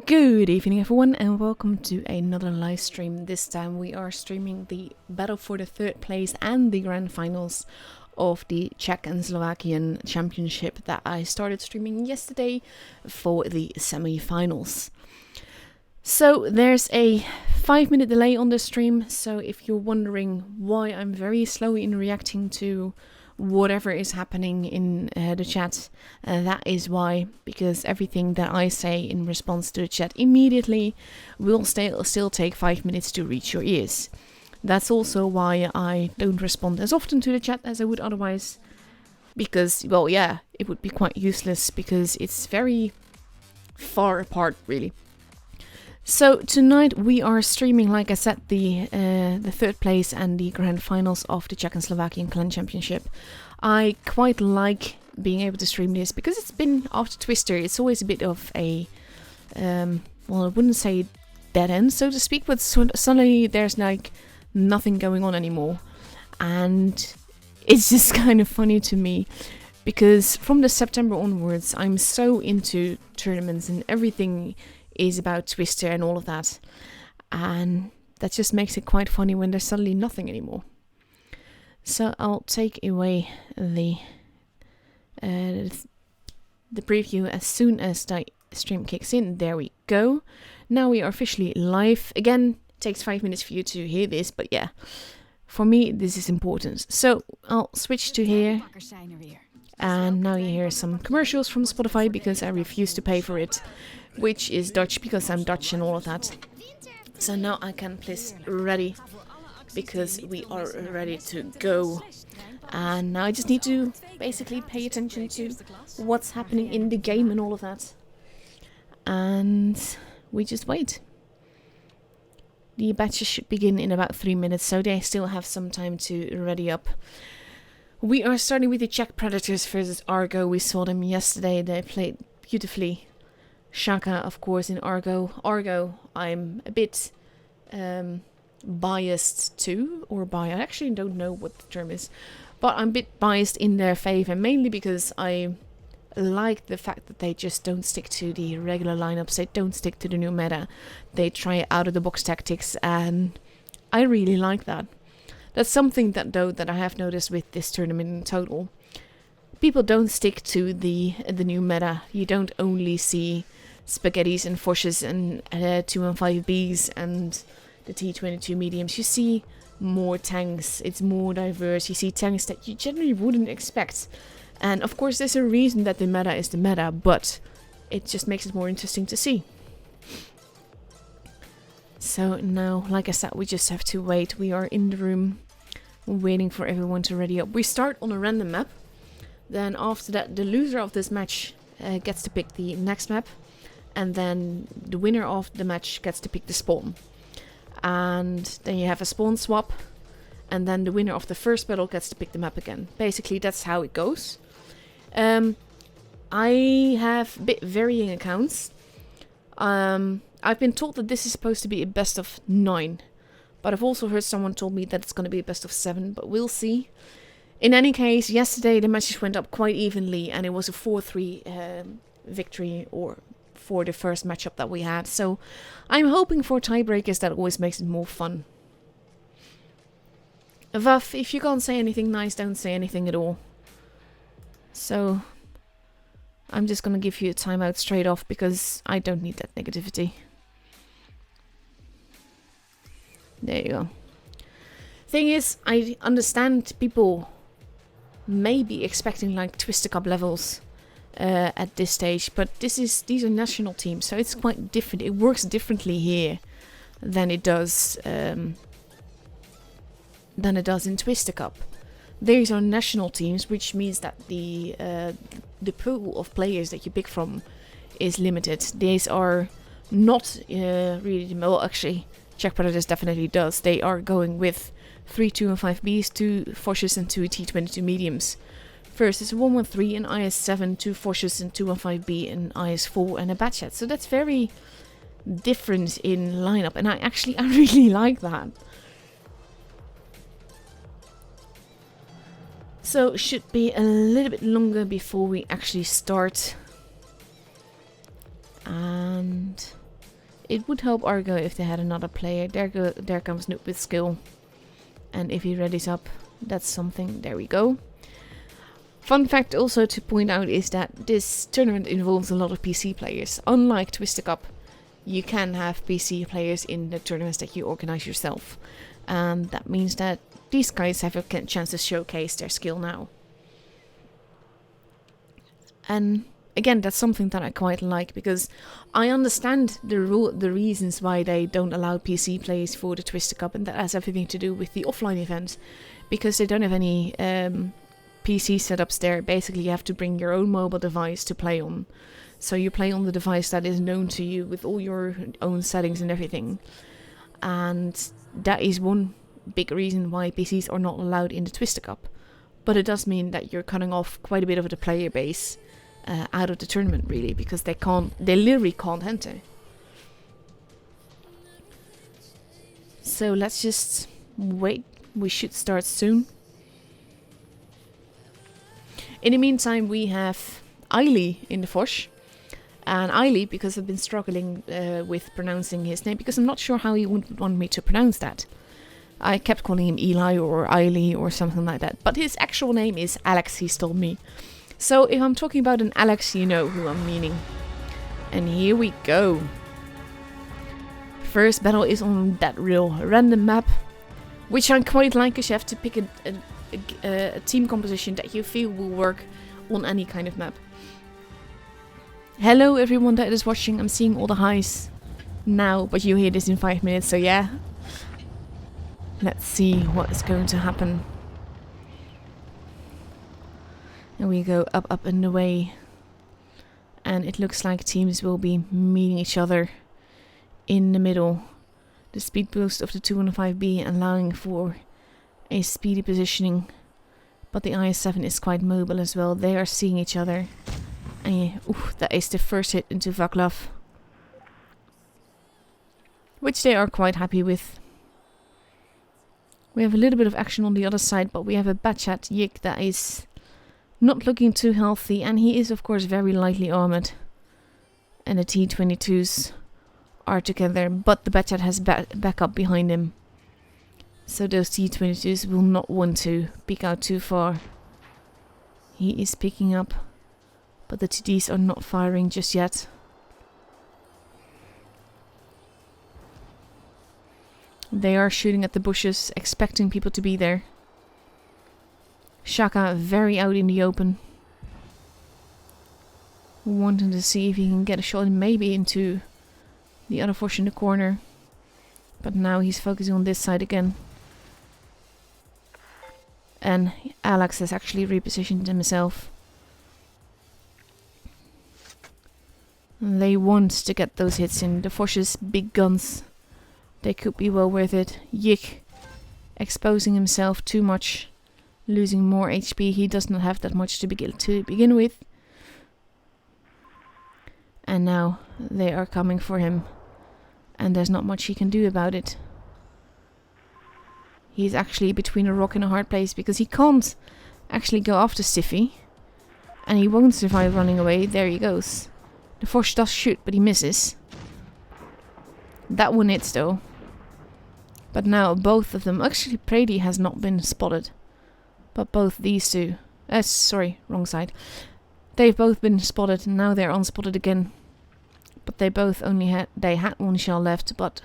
Good evening everyone and welcome to another live stream. This time we are streaming the battle for the third place and the grand finals of the Czech and Slovakian Championship that I started streaming yesterday for the semi-finals. So there's a 5-minute delay on the stream, so if you're wondering why I'm very slow in reacting to whatever is happening in the chat, that is why, because everything that I say in response to the chat immediately will still take 5 minutes to reach your ears. That's also why I don't respond as often to the chat as I would otherwise, because, well, yeah, it would be quite useless because it's very far apart, really. So tonight we are streaming, like I said, the third place and the grand finals of the Czech and Slovakian Clan Championship. I quite like being able to stream this because it's been, after Twister, it's always a bit of a, well, I wouldn't say dead end, so to speak, but suddenly there's like nothing going on anymore. And it's just kind of funny to me because from the September onwards, I'm so into tournaments and everything is about Twister and all of that, and that just makes it quite funny when there's suddenly nothing anymore. So I'll take away the preview as soon as the stream kicks in. There we go. Now we are officially live. Again, it takes 5 minutes for you to hear this, but yeah, for me this is important. So I'll switch to here, and now you hear some commercials from Spotify because I refuse to pay for it, which is Dutch because I'm Dutch and all of that. So now I can place ready because we are ready to go. And now I just need to basically pay attention to what's happening in the game and all of that. And we just wait. The batches should begin in about 3 minutes, so they still have some time to ready up. We are starting with the Czech Predators versus Argo. We saw them yesterday. They played beautifully. Shaka, of course, in Argo. Argo, I'm a bit biased to, I actually don't know what the term is, but I'm a bit biased in their favor, mainly because I like the fact that they just don't stick to the regular lineups, they don't stick to the new meta, they try out-of-the-box tactics, and I really like that. That's something that I have noticed with this tournament in total. People don't stick to the new meta. You don't only see spaghettis and foshes and 215Bs and the T22 mediums. You see more tanks. It's more diverse. You see tanks that you generally wouldn't expect. And of course there's a reason that the meta is the meta, but it just makes it more interesting to see. So now, like I said, we just have to wait. We are in the room waiting for everyone to ready up. We start on a random map. Then after that, the loser of this match gets to pick the next map. And then the winner of the match gets to pick the spawn. And then you have a spawn swap. And then the winner of the first battle gets to pick the map again. Basically, that's how it goes. I have a bit varying accounts. I've been told that this is supposed to be a best of 9. But I've also heard someone told me that it's going to be a best of 7. But we'll see. In any case, yesterday the matches went up quite evenly. And it was a 4-3 victory for the first matchup that we had. So I'm hoping for tiebreakers. That always makes it more fun. Vav, if you can't say anything nice, don't say anything at all. So I'm just gonna give you a timeout straight off because I don't need that negativity. There you go. Thing is, I understand people may be expecting like Twister Cup levels at this stage, but these are national teams, so it's quite different. It works differently here than it does in Twister Cup. These are national teams, which means that the pool of players that you pick from is limited. These are not really, well, actually, Czech Predators definitely does. They are going with 3 215Bs, 2 Foshes and 2 T22 mediums. First is 113 and IS7, 2 Foshes and 215B and IS4 and a Batchat. So that's very different in lineup, and I really like that. So it should be a little bit longer before we actually start. And it would help Argo if they had another player. There comes Noob with skill. And if he readies up, that's something. There we go. Fun fact also to point out is that this tournament involves a lot of PC players. Unlike Twister Cup, you can have PC players in the tournaments that you organize yourself. And that means that these guys have a chance to showcase their skill now. And again, that's something that I quite like, because I understand the reasons why they don't allow PC players for the Twister Cup, and that has everything to do with the offline event, because they don't have any PC setups there. Basically, you have to bring your own mobile device to play on. So you play on the device that is known to you with all your own settings and everything. And that is one big reason why PCs are not allowed in the Twister Cup. But it does mean that you're cutting off quite a bit of the player base out of the tournament, really, because they literally can't enter. So let's just wait. We should start soon. In the meantime, we have Eiley in the Fosh. And Eiley, because I've been struggling with pronouncing his name, because I'm not sure how he would want me to pronounce that. I kept calling him Eli or Eiley or something like that. But his actual name is Alex, he's told me. So if I'm talking about an Alex, you know who I'm meaning. And here we go. First battle is on that real random map, which I quite like, because you have to pick a team composition that you feel will work on any kind of map. Hello everyone that is watching. I'm seeing all the highs now, but you hear this in 5 minutes, so yeah. Let's see what is going to happen. And we go up, up and away. And it looks like teams will be meeting each other in the middle. The speed boost of the 215B allowing for a speedy positioning. But the IS7 is quite mobile as well. They are seeing each other. And yeah, that is the first hit into Vaclav. Which they are quite happy with. We have a little bit of action on the other side, but we have a Batchat Yik that is not looking too healthy, and he is of course very lightly armored. And the T22s are together, but the Batchat has backup behind him. So those T22s will not want to peek out too far. He is picking up, but the TDs are not firing just yet. They are shooting at the bushes, expecting people to be there. Shaka very out in the open. Wanting to see if he can get a shot maybe into the other Fosh in the corner. But now he's focusing on this side again. And Alex has actually repositioned himself. They want to get those hits in. The Fosh's big guns, they could be well worth it. Yik exposing himself too much, losing more HP. He does not have that much to begin with. And now they are coming for him. And there's not much he can do about it. He's actually between a rock and a hard place, because he can't actually go after Stiffy. And he won't survive running away. There he goes. The Fosh does shoot, but he misses. That one hits though. But now both of them, actually Brady has not been spotted, but both these two, sorry, wrong side. They've both been spotted, and now they're unspotted again. But they both only had one shell left, but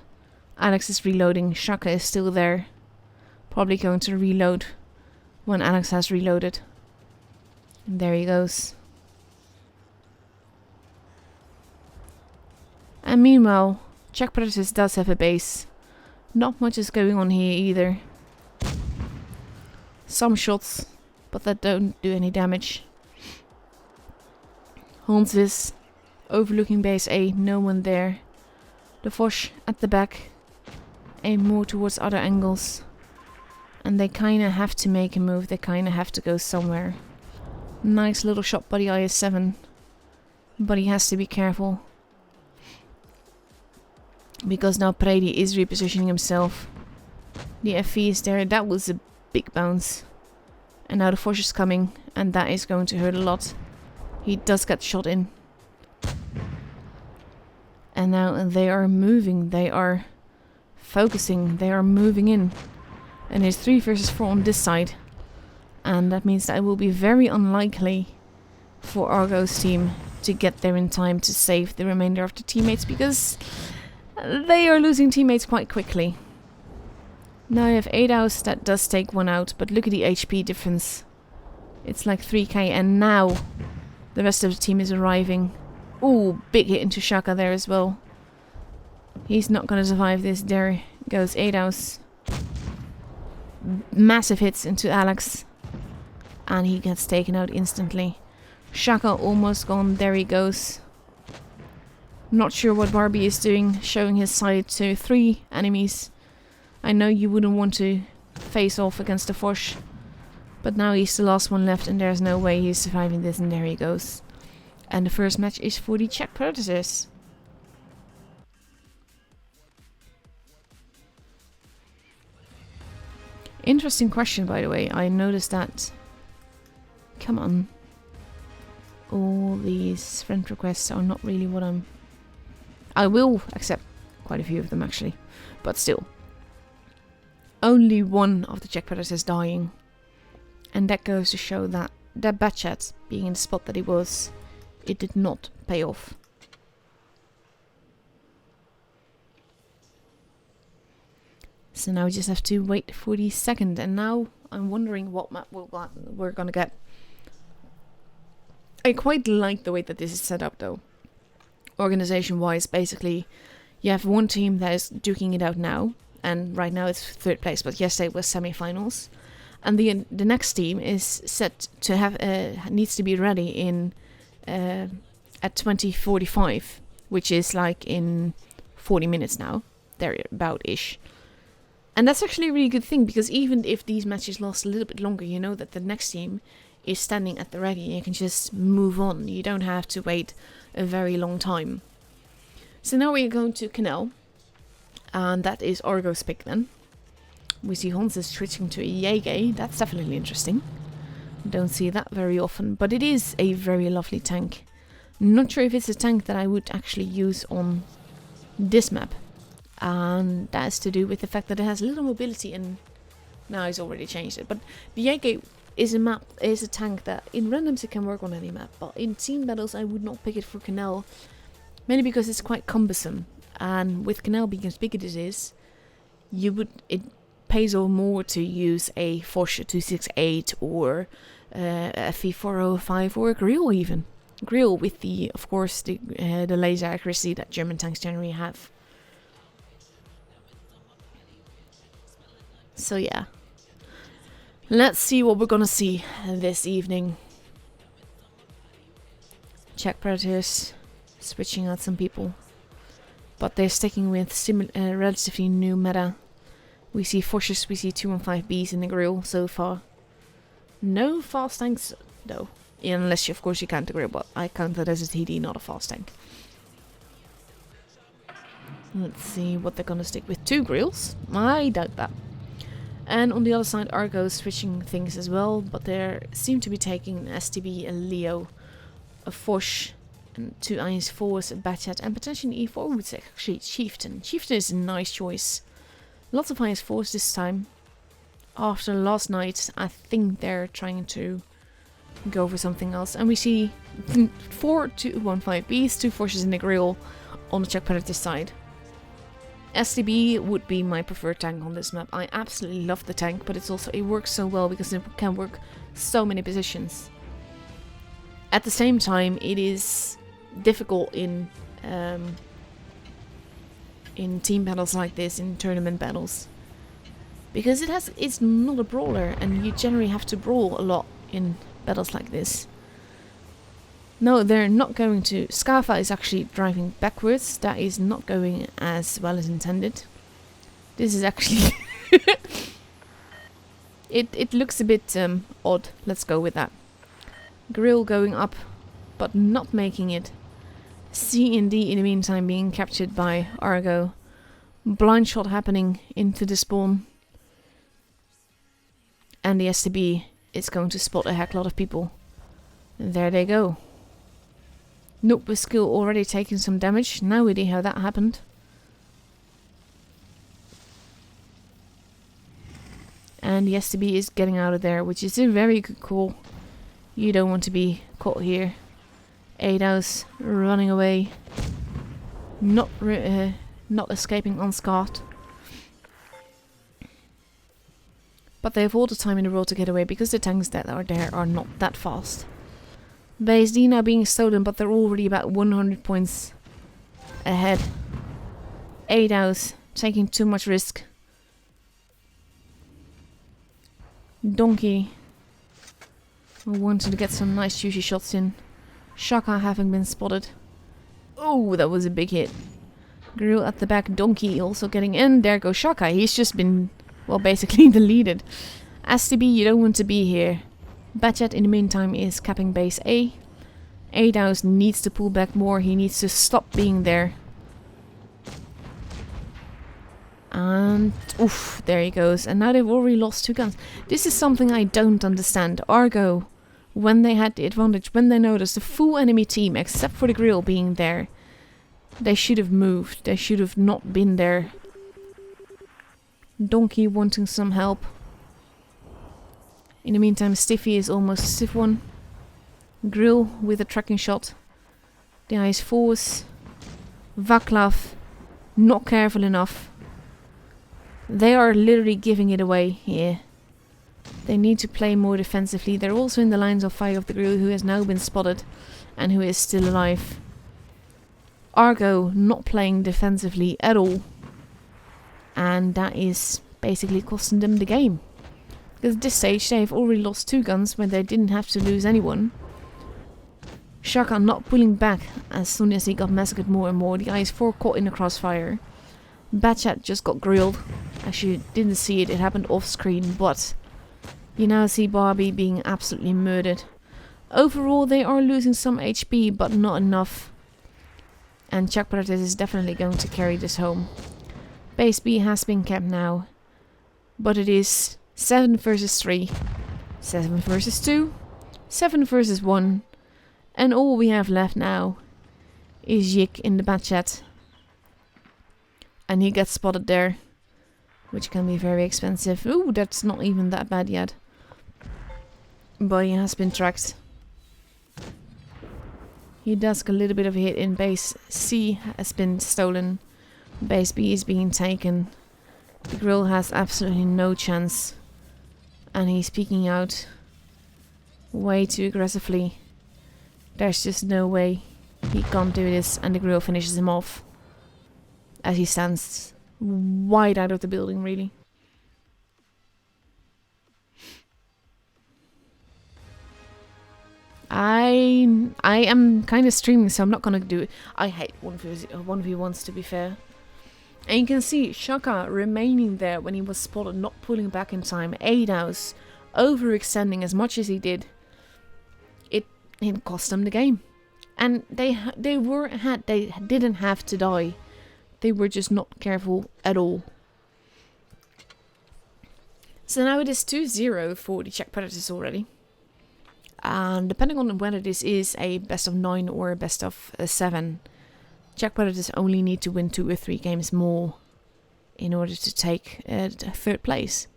Alex is reloading, Shaka is still there. Probably going to reload when Alex has reloaded. And there he goes. And meanwhile, Czech Predators does have a base. Not much is going on here either. Some shots, but that don't do any damage. Hans is overlooking base A, no one there. The Foch at the back, aim more towards other angles. And they kinda have to make a move, they kinda have to go somewhere. Nice little shot by the IS-7. But he has to be careful. Because now Brady is repositioning himself. The FV is there, that was a big bounce. And now the Foch is coming, and that is going to hurt a lot. He does get shot in. And now they are moving, they are focusing, they are moving in. And there's 3 versus 4 on this side. And that means that it will be very unlikely for Argo's team to get there in time to save the remainder of the teammates, because they are losing teammates quite quickly. Now you have 8 hours, that does take 1 out, but look at the HP difference. It's like 3k, and now the rest of the team is arriving. Ooh, big hit into Shaka there as well. He's not gonna survive this. There goes 8 hours. Massive hits into Alex. And he gets taken out instantly. Shaka almost gone, there he goes. Not sure what Barbie is doing, showing his side to 3 enemies. I know you wouldn't want to face off against the Foch, but now he's the last one left and there's no way he's surviving this, and there he goes. And the first match is for the Czech Predators. Interesting question, by the way. I noticed that... Come on. All these friend requests are not really what I will accept quite a few of them actually, but still. Only one of the Czech Predators dying. And that goes to show that that bad chat, being in the spot that he was, it did not pay off. So now we just have to wait for the second, and now I'm wondering what map we're gonna get. I quite like the way that this is set up though. Organization wise, basically you have one team that is duking it out now, and right now it's 3rd place, but yesterday was semi-finals. And the next team is set to have needs to be ready in at 2045, which is like in 40 minutes now, thereabout-ish. And that's actually a really good thing, because even if these matches last a little bit longer, you know that the next team is standing at the ready and you can just move on. You don't have to wait a very long time. So now we're going to Canal, and that is Argo's pick then. We see Hans is switching to a Jäger. That's definitely interesting. Don't see that very often, but it is a very lovely tank. Not sure if it's a tank that I would actually use on this map. And that has to do with the fact that it has little mobility, and now he's already changed it. But the Jäger is a tank that in randoms it can work on any map, but in team battles I would not pick it for Canal, mainly because it's quite cumbersome. And with Canal being as big as it is, it pays off more to use a Foch 268 or a V405 or a Grill even. Grill with the, of course, the laser accuracy that German tanks generally have. So yeah, let's see what we're gonna see this evening. Czech Predators switching out some people, but they're sticking with relatively new meta. We see Foches, we see 215Bs in the Grill so far. No fast tanks though, unless of course you count the Grill, but I count that as a TD, not a fast tank. Let's see what they're gonna stick with. 2 Grills? I doubt that. And on the other side, Argo switching things as well, but they seem to be taking an STB, a Leo, a Foch, and 2 IS4s, a Batchat, and potentially an E4 would say actually Chieftain. Chieftain is a nice choice. Lots of highest force this time. After last night, I think they're trying to go for something else. And we see 4-2-1-5Bs, 2 forces in the grill on the Czech Predator side. STB would be my preferred tank on this map. I absolutely love the tank, but it works so well because it can work so many positions. At the same time, it is difficult in team battles like this, in tournament battles, because it's not a brawler, and you generally have to brawl a lot in battles like this. No, they're not going to. Scarfa is actually driving backwards. That is not going as well as intended. This is actually it looks a bit odd. Let's go with that. Grill going up, but not making it. C and D in the meantime being captured by Argo. Blind shot happening into the spawn. And the STB is going to spot a heck lot of people. And there they go. Nope, with skill already taking some damage. No idea how that happened. And the STB is getting out of there, which is a very good call. You don't want to be caught here. Eidos running away. Not escaping unscarred. But they have all the time in the world to get away because the tanks that are there are not that fast. Base D now being stolen, but they're already about 100 points ahead. Eidos taking too much risk. Donkey wanted to get some nice juicy shots in. Shaka having been spotted. Oh, that was a big hit. Grill at the back. Donkey also getting in. There goes Shaka. He's just been, well, basically deleted. STB, you don't want to be here. Batchat in the meantime is capping base A. Eidos needs to pull back more. He needs to stop being there. And oof, there he goes. And now they've already lost 2 guns. This is something I don't understand. Argo, when they had the advantage, when they noticed the full enemy team except for the grill being there, they should have moved. They should have not been there. Donkey wanting some help. In the meantime, Stiffy is almost a stiff one. Grill with a tracking shot. The ice force. Vaclav not careful enough. They are literally giving it away here. They need to play more defensively. They're also in the lines of fire of the Grill, who has now been spotted and who is still alive. Argo not playing defensively at all. And that is basically costing them the game. Because at this stage they've already lost 2 guns when they didn't have to lose anyone. Shaka not pulling back as soon as he got massacred more and more. The IS-4 caught in the crossfire. Batchat just got grilled. As you didn't see it, it happened off screen, but you now see Barbie being absolutely murdered. Overall they are losing some HP, but not enough. And Czech Predators is definitely going to carry this home. Base B has been kept now. But it is 7 versus 3, 7 versus 2, 7 versus 1, and all we have left now is Yik in the Batchat. And he gets spotted there, which can be very expensive. Ooh, that's not even that bad yet. But he has been tracked. He does get a little bit of a hit in base C, has been stolen. Base B is being taken. The Grill has absolutely no chance. And he's peeking out way too aggressively. There's just no way he can't do this, and the Grill finishes him off. As he stands wide out of the building, really. I am kind of streaming, so I'm not gonna do it. I hate 1v1s, to be fair. And you can see Shaka remaining there when he was spotted, not pulling back in time. Eidos overextending as much as he did. It cost them the game. And they didn't have to die. They were just not careful at all. So now it is 2-0 for the Czech Predators already. And depending on whether this is a best of 9 or a best of 7, Czech Predators only need to win 2 or 3 games more in order to take third place.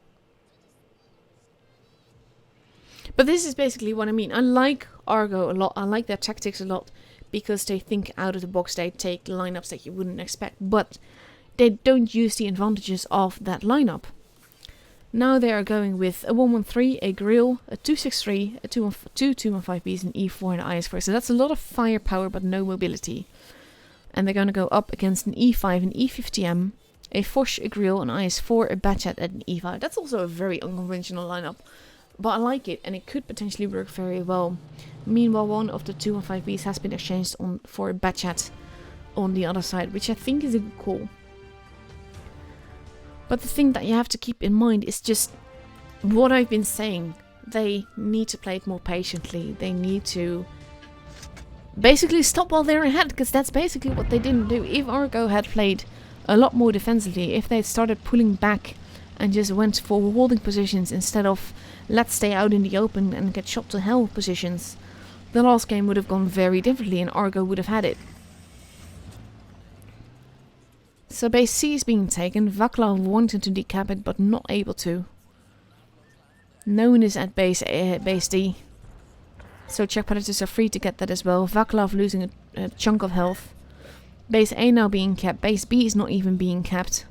But this is basically what I mean. I like Argo a lot. I like their tactics a lot because they think out of the box. They take lineups that you wouldn't expect, but they don't use the advantages of that lineup. Now they are going with a 113, a Grill, a 263, a 215Bs, an E4 and an IS4. So that's a lot of firepower but no mobility. And they're going to go up against an E5, an E50M, a Foch, a Grill, an IS4, a Batchat, and an E5. That's also a very unconventional lineup. But I like it, and it could potentially work very well. Meanwhile, one of the 215Bs has been exchanged for a Batchat on the other side, which I think is a good call. But the thing that you have to keep in mind is just what I've been saying. They need to play it more patiently. They need to basically stop while they're ahead, because that's basically what they didn't do. If Argo had played a lot more defensively, if they started pulling back and just went for holding positions instead of let's stay out in the open and get shot to hell positions, the last game would have gone very differently and Argo would have had it. So base C is being taken. Vaclav wanted to decap it but not able to. No one is at base D. So Czech Predators are free to get that as well. Vaclav losing a chunk of health. Base A now being capped. Base B is not even being capped.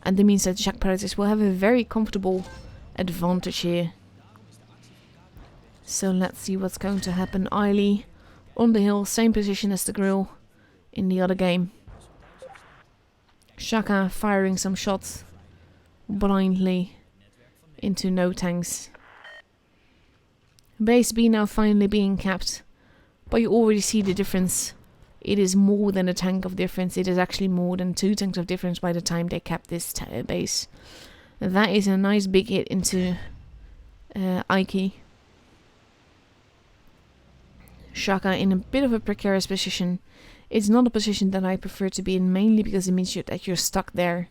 And that means that Czech Predators will have a very comfortable advantage here. So let's see what's going to happen. Eiley on the hill, same position as the Grill in the other game. Shaka firing some shots blindly into no tanks. Base B now finally being capped. But you already see the difference. It is more than a tank of difference. It is actually more than 2 tanks of difference by the time they cap this base. That is a nice big hit into Ike. Shaka in a bit of a precarious position. It's not a position that I prefer to be in, mainly because it means that you're stuck there.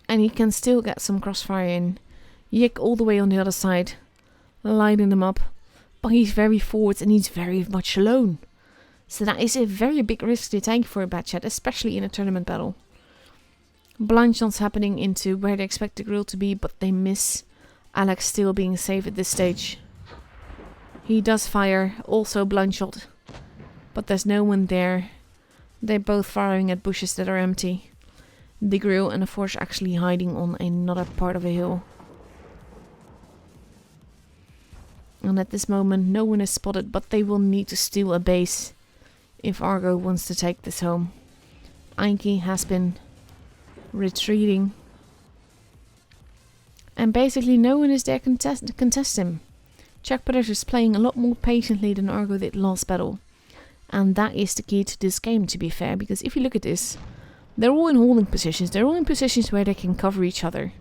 And he can still get some crossfire in. Yik all the way on the other side, lighting them up. But he's very forward and he's very much alone. So that is a very big risk to take for a Batchat, especially in a tournament battle. Blind shots happening into where they expect the Grill to be, but they miss. Alex still being safe at this stage. He does fire, also blind shot. But there's no one there. They're both firing at bushes that are empty. The Grill and the Forge actually hiding on another part of a hill. And at this moment no one is spotted, but they will need to steal a base if Argo wants to take this home. Einke has been retreating. And basically no one is there to contest him. Czech Predators playing a lot more patiently than Argo did last battle. And that is the key to this game, to be fair, because if you look at this, they're all in holding positions. They're all in positions where they can cover each other.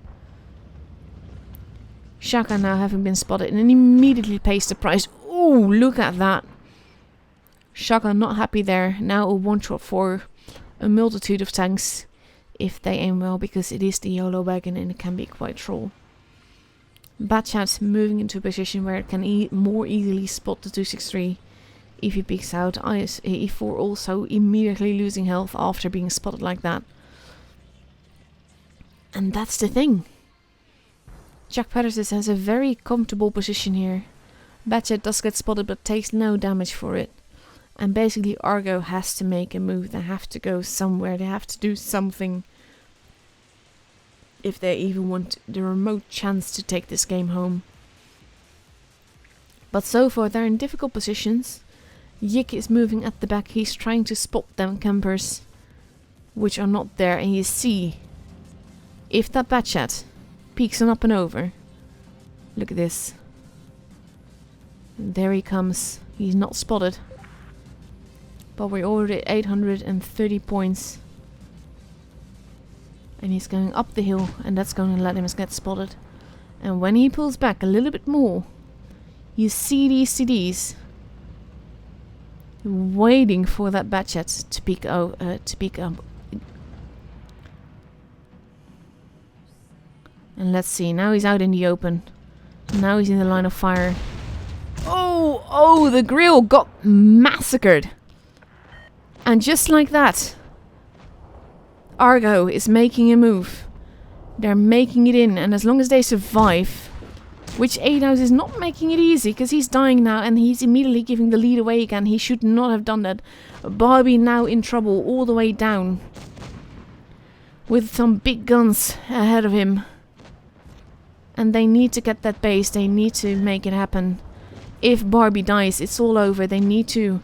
Shaka now having been spotted and immediately pays the price. Oh, look at that. Shaka not happy there. Now a one-shot for a multitude of tanks if they aim well, because it is the YOLO wagon and it can be quite troll. Batchat moving into a position where it can more easily spot the 263 if he peeks out. E4 also immediately losing health after being spotted like that. And that's the thing. Czech Predators has a very comfortable position here. Batchat does get spotted but takes no damage for it. And basically Argo has to make a move. They have to go somewhere. They have to do something if they even want the remote chance to take this game home. But so far they're in difficult positions. Yik is moving at the back. He's trying to spot them campers, which are not there. And you see, if that Batchat peeks on up and over, look at this. There he comes. He's not spotted. But we're already at 830 points. And he's going up the hill, and that's going to let him get spotted. And when he pulls back a little bit more, you see these CDs waiting for that Batchat to peek up. And let's see, now he's out in the open. Now he's in the line of fire. Oh, the Grill got massacred. And just like that, Argo is making a move. They're making it in, and as long as they survive, which Adows is not making it easy, because he's dying now, and he's immediately giving the lead away again. He should not have done that. Barbie now in trouble all the way down, with some big guns ahead of him. And they need to get that base. They need to make it happen. If Barbie dies, it's all over. They need to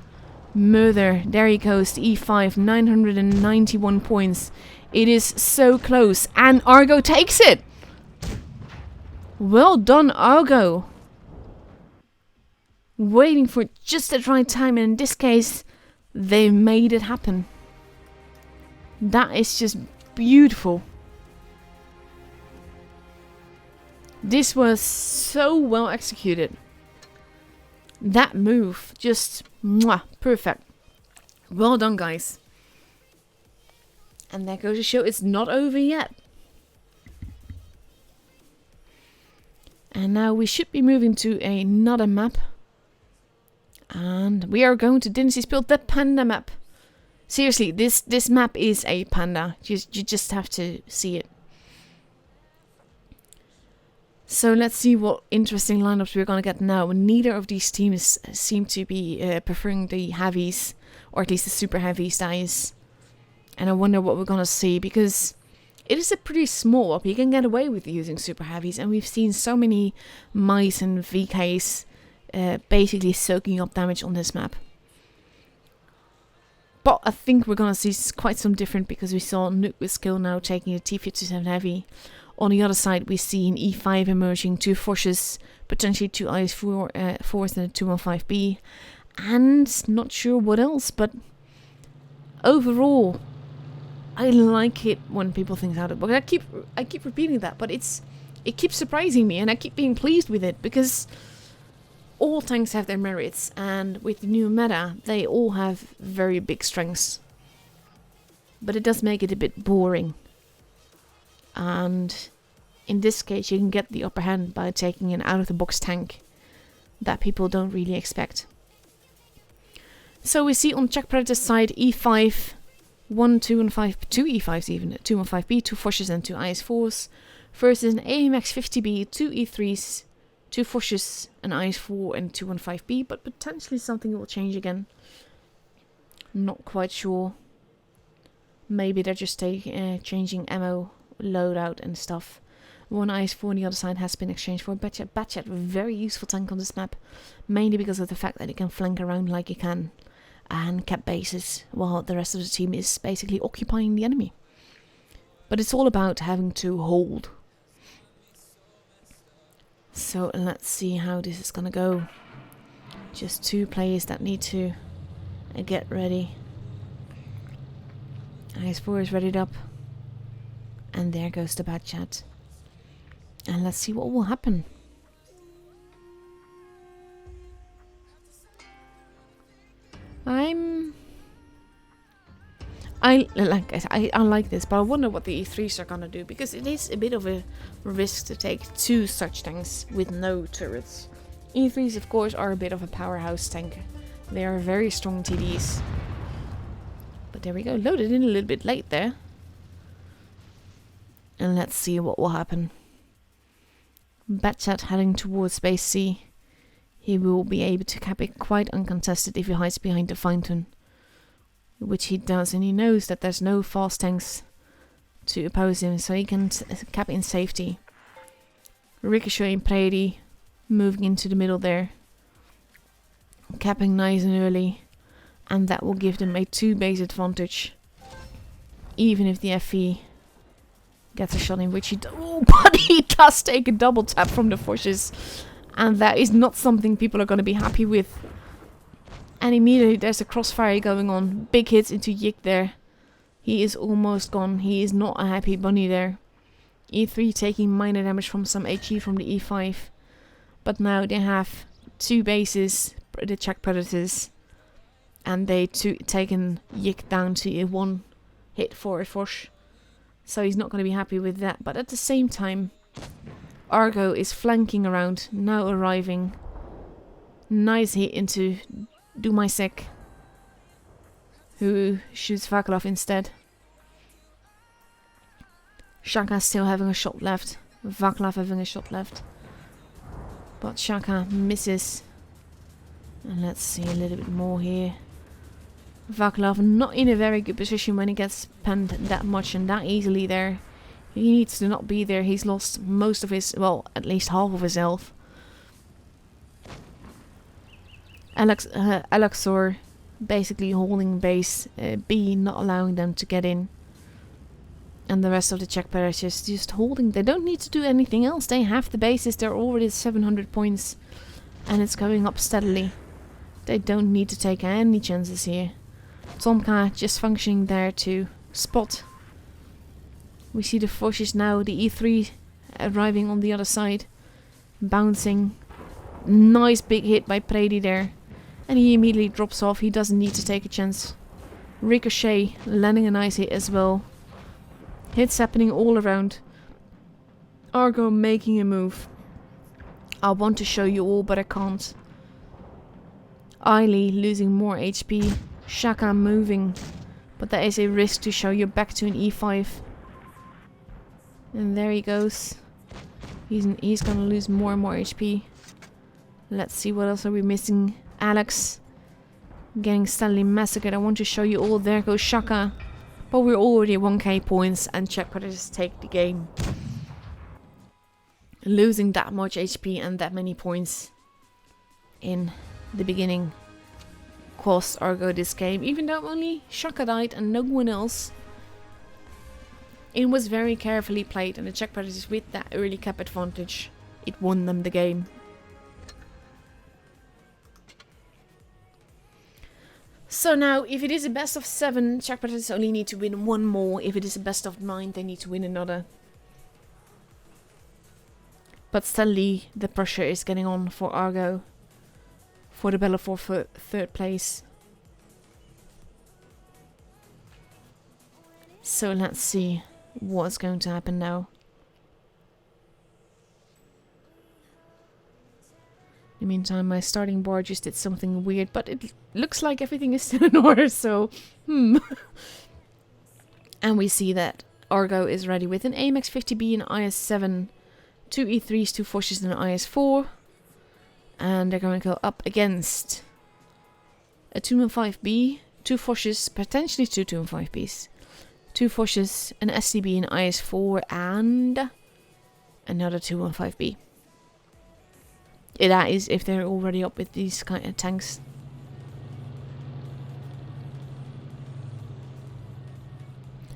murder. There he goes, to E5, 991 points. It is so close, and Argo takes it! Well done, Argo! Waiting for just the right time, and in this case, they made it happen. That is just beautiful. This was so well executed. That move, just mwah, perfect. Well done, guys. And that goes to show it's not over yet. And now we should be moving to another map. And we are going to Dynasty Spill, the panda map. Seriously, this map is a panda. You just have to see it. So let's see what interesting lineups we're going to get now. Neither of these teams seem to be preferring the heavies, or at least the super heavies, that is. And I wonder what we're going to see, because it is a pretty small up. You can get away with using super heavies, and we've seen so many mice and VKs basically soaking up damage on this map. But I think we're going to see quite some different, because we saw Nuke with skill now taking a T57 heavy. On the other side, we see an E5 emerging, 2 Forces, potentially 2 IS-4s and a 215B. And not sure what else, but overall, I like it when people think out of the box. I keep repeating that, but it keeps surprising me, and I keep being pleased with it, because all tanks have their merits, and with the new meta, they all have very big strengths. But it does make it a bit boring. And in this case, you can get the upper hand by taking an out-of-the-box tank that people don't really expect. So we see on Czech Predator's side E5, 1, 2 and 5, 2 E5s even, 2 and 5B, 2 Forces and 2 IS-4s, versus an AMX 50B, 2 E3s, 2 Forces, an IS-4 and 2 and 5B, but potentially something will change again. Not quite sure. Maybe they're just changing ammo loadout and stuff. One IS-4 on the other side has been exchanged for a Batchat. Batchat, a very useful tank on this map, mainly because of the fact that it can flank around like it can and cap bases while the rest of the team is basically occupying the enemy. But it's all about having to hold. So let's see how this is gonna go. Just 2 players that need to get ready. IS-4 is readied up. And there goes the Batchat. And let's see what will happen. I like this, but I wonder what the E3s are gonna do, because it is a bit of a risk to take 2 such tanks with no turrets. E3s, of course, are a bit of a powerhouse tank. They are very strong TDs. But there we go, loaded in a little bit late there. And let's see what will happen. Batchat heading towards base C. He will be able to cap it quite uncontested if he hides behind the fountain. Which he does, and he knows that there's no fast tanks to oppose him, so he can cap in safety. Ricochet and Prady moving into the middle there. Capping nice and early. And that will give them a 2 base advantage. Even if the FE gets a shot in, which he but he does take a double tap from the Forces, and that is not something people are going to be happy with. And immediately there's a crossfire going on, big hits into Yik there. He is almost gone. He is not a happy bunny there. E3 taking minor damage from some HE from the E5, but now they have 2 bases, the Czech Predators, and they taken Yik down to a 1 hit for a Force. So he's not going to be happy with that. But at the same time, Argo is flanking around, now arriving. Nice hit into Dumaisek, who shoots Vakulov instead. Shaka still having a shot left. Vaclav having a shot left. But Shaka misses. And let's see a little bit more here. Vaclav not in a very good position when he gets penned that much and that easily there. He needs to not be there. He's lost most of his, well, at least half of his health. Alexor basically holding base B, not allowing them to get in. And the rest of the Czech players just holding. They don't need to do anything else. They have the bases. They're already at 700 points. And it's going up steadily. They don't need to take any chances here. Tomka just functioning there to spot. We see the forces now. The E3 arriving on the other side. Bouncing. Nice big hit by Predi there. And he immediately drops off. He doesn't need to take a chance. Ricochet landing a nice hit as well. Hits happening all around. Argo making a move. I want to show you all, but I can't. Eiley losing more HP. Shaka moving. But there is a risk to show you back to an E5. And there he goes. He's gonna lose more and more HP. Let's see what else are we missing. Alex getting steadily massacred. I want to show you all. There goes Shaka. But we're already 1k points and Czech players take the game. Losing that much HP and that many points in the beginning cost Argo this game. Even though only Shaka died and no one else. It was very carefully played and the Czech players with that early cap advantage. It won them the game. So now, if it is a best of 7, Czech players only need to win one more. If it is a best of 9, they need to win another. But steadily, the pressure is getting on for Argo. For the battle for third place. So let's see what's going to happen now. In the meantime, my starting board just did something weird, but it looks like everything is still in order, so And we see that Argo is ready with an AMX 50B and IS-7, 2 E3s, 2 Forces and an IS-4. And they're going to go up against a 215B, 2 Forces, potentially 2 215Bs, 2 Forces, an SCB, an IS-4, and another 215B. That is if they're already up with these kind of tanks.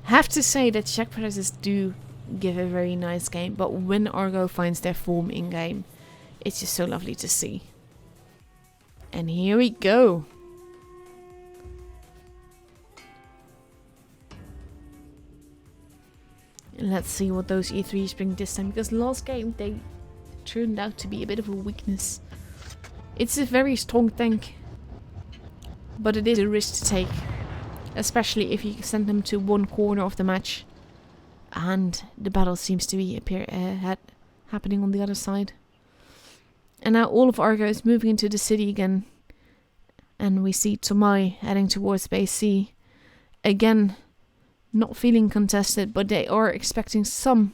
Have to say that Czech players do give a very nice game, but when Argo finds their form in game, it's just so lovely to see. And here we go. And let's see what those E3s bring this time, because last game they turned out to be a bit of a weakness. It's a very strong tank, but it is a risk to take, especially if you send them to one corner of the match and the battle seems to be happening on the other side. And now all of Argo is moving into the city again, and we see Tomai heading towards base C. Again, not feeling contested, but they are expecting some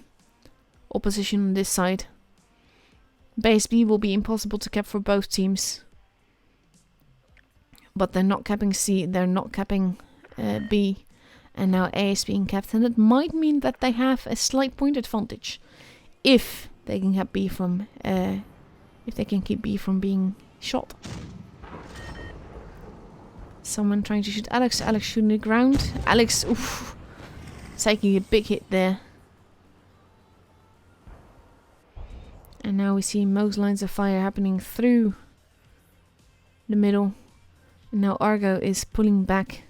opposition on this side. Base B will be impossible to cap for both teams. But they're not capping C, they're not capping B. And now A is being capped, and it might mean that they have a slight point advantage. If they can cap B from, if they can keep B from being shot. Someone trying to shoot Alex. Alex shooting the ground. Alex, oof, taking a big hit there. And now we see most lines of fire happening through the middle. And now Argo is pulling back.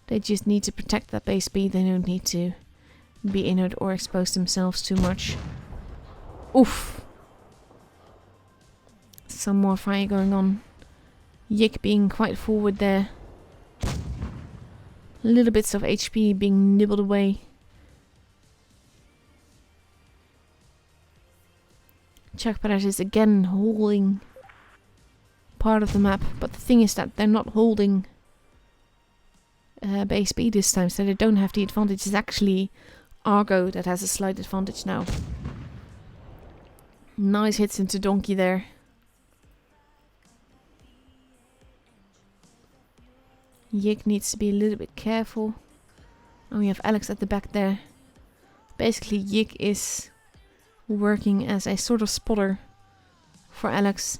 They just need to protect that base B. They don't need to be injured or expose themselves too much. Oof. Some more fire going on. Yik being quite forward there. Little bits of HP being nibbled away. Czech players is again holding part of the map, but the thing is that they're not holding base B this time, so they don't have the advantage. It's actually Argo that has a slight advantage now. Nice hits into Donkey there. Yik needs to be a little bit careful. And we have Alex at the back there. Basically, Yik is working as a sort of spotter for Alex.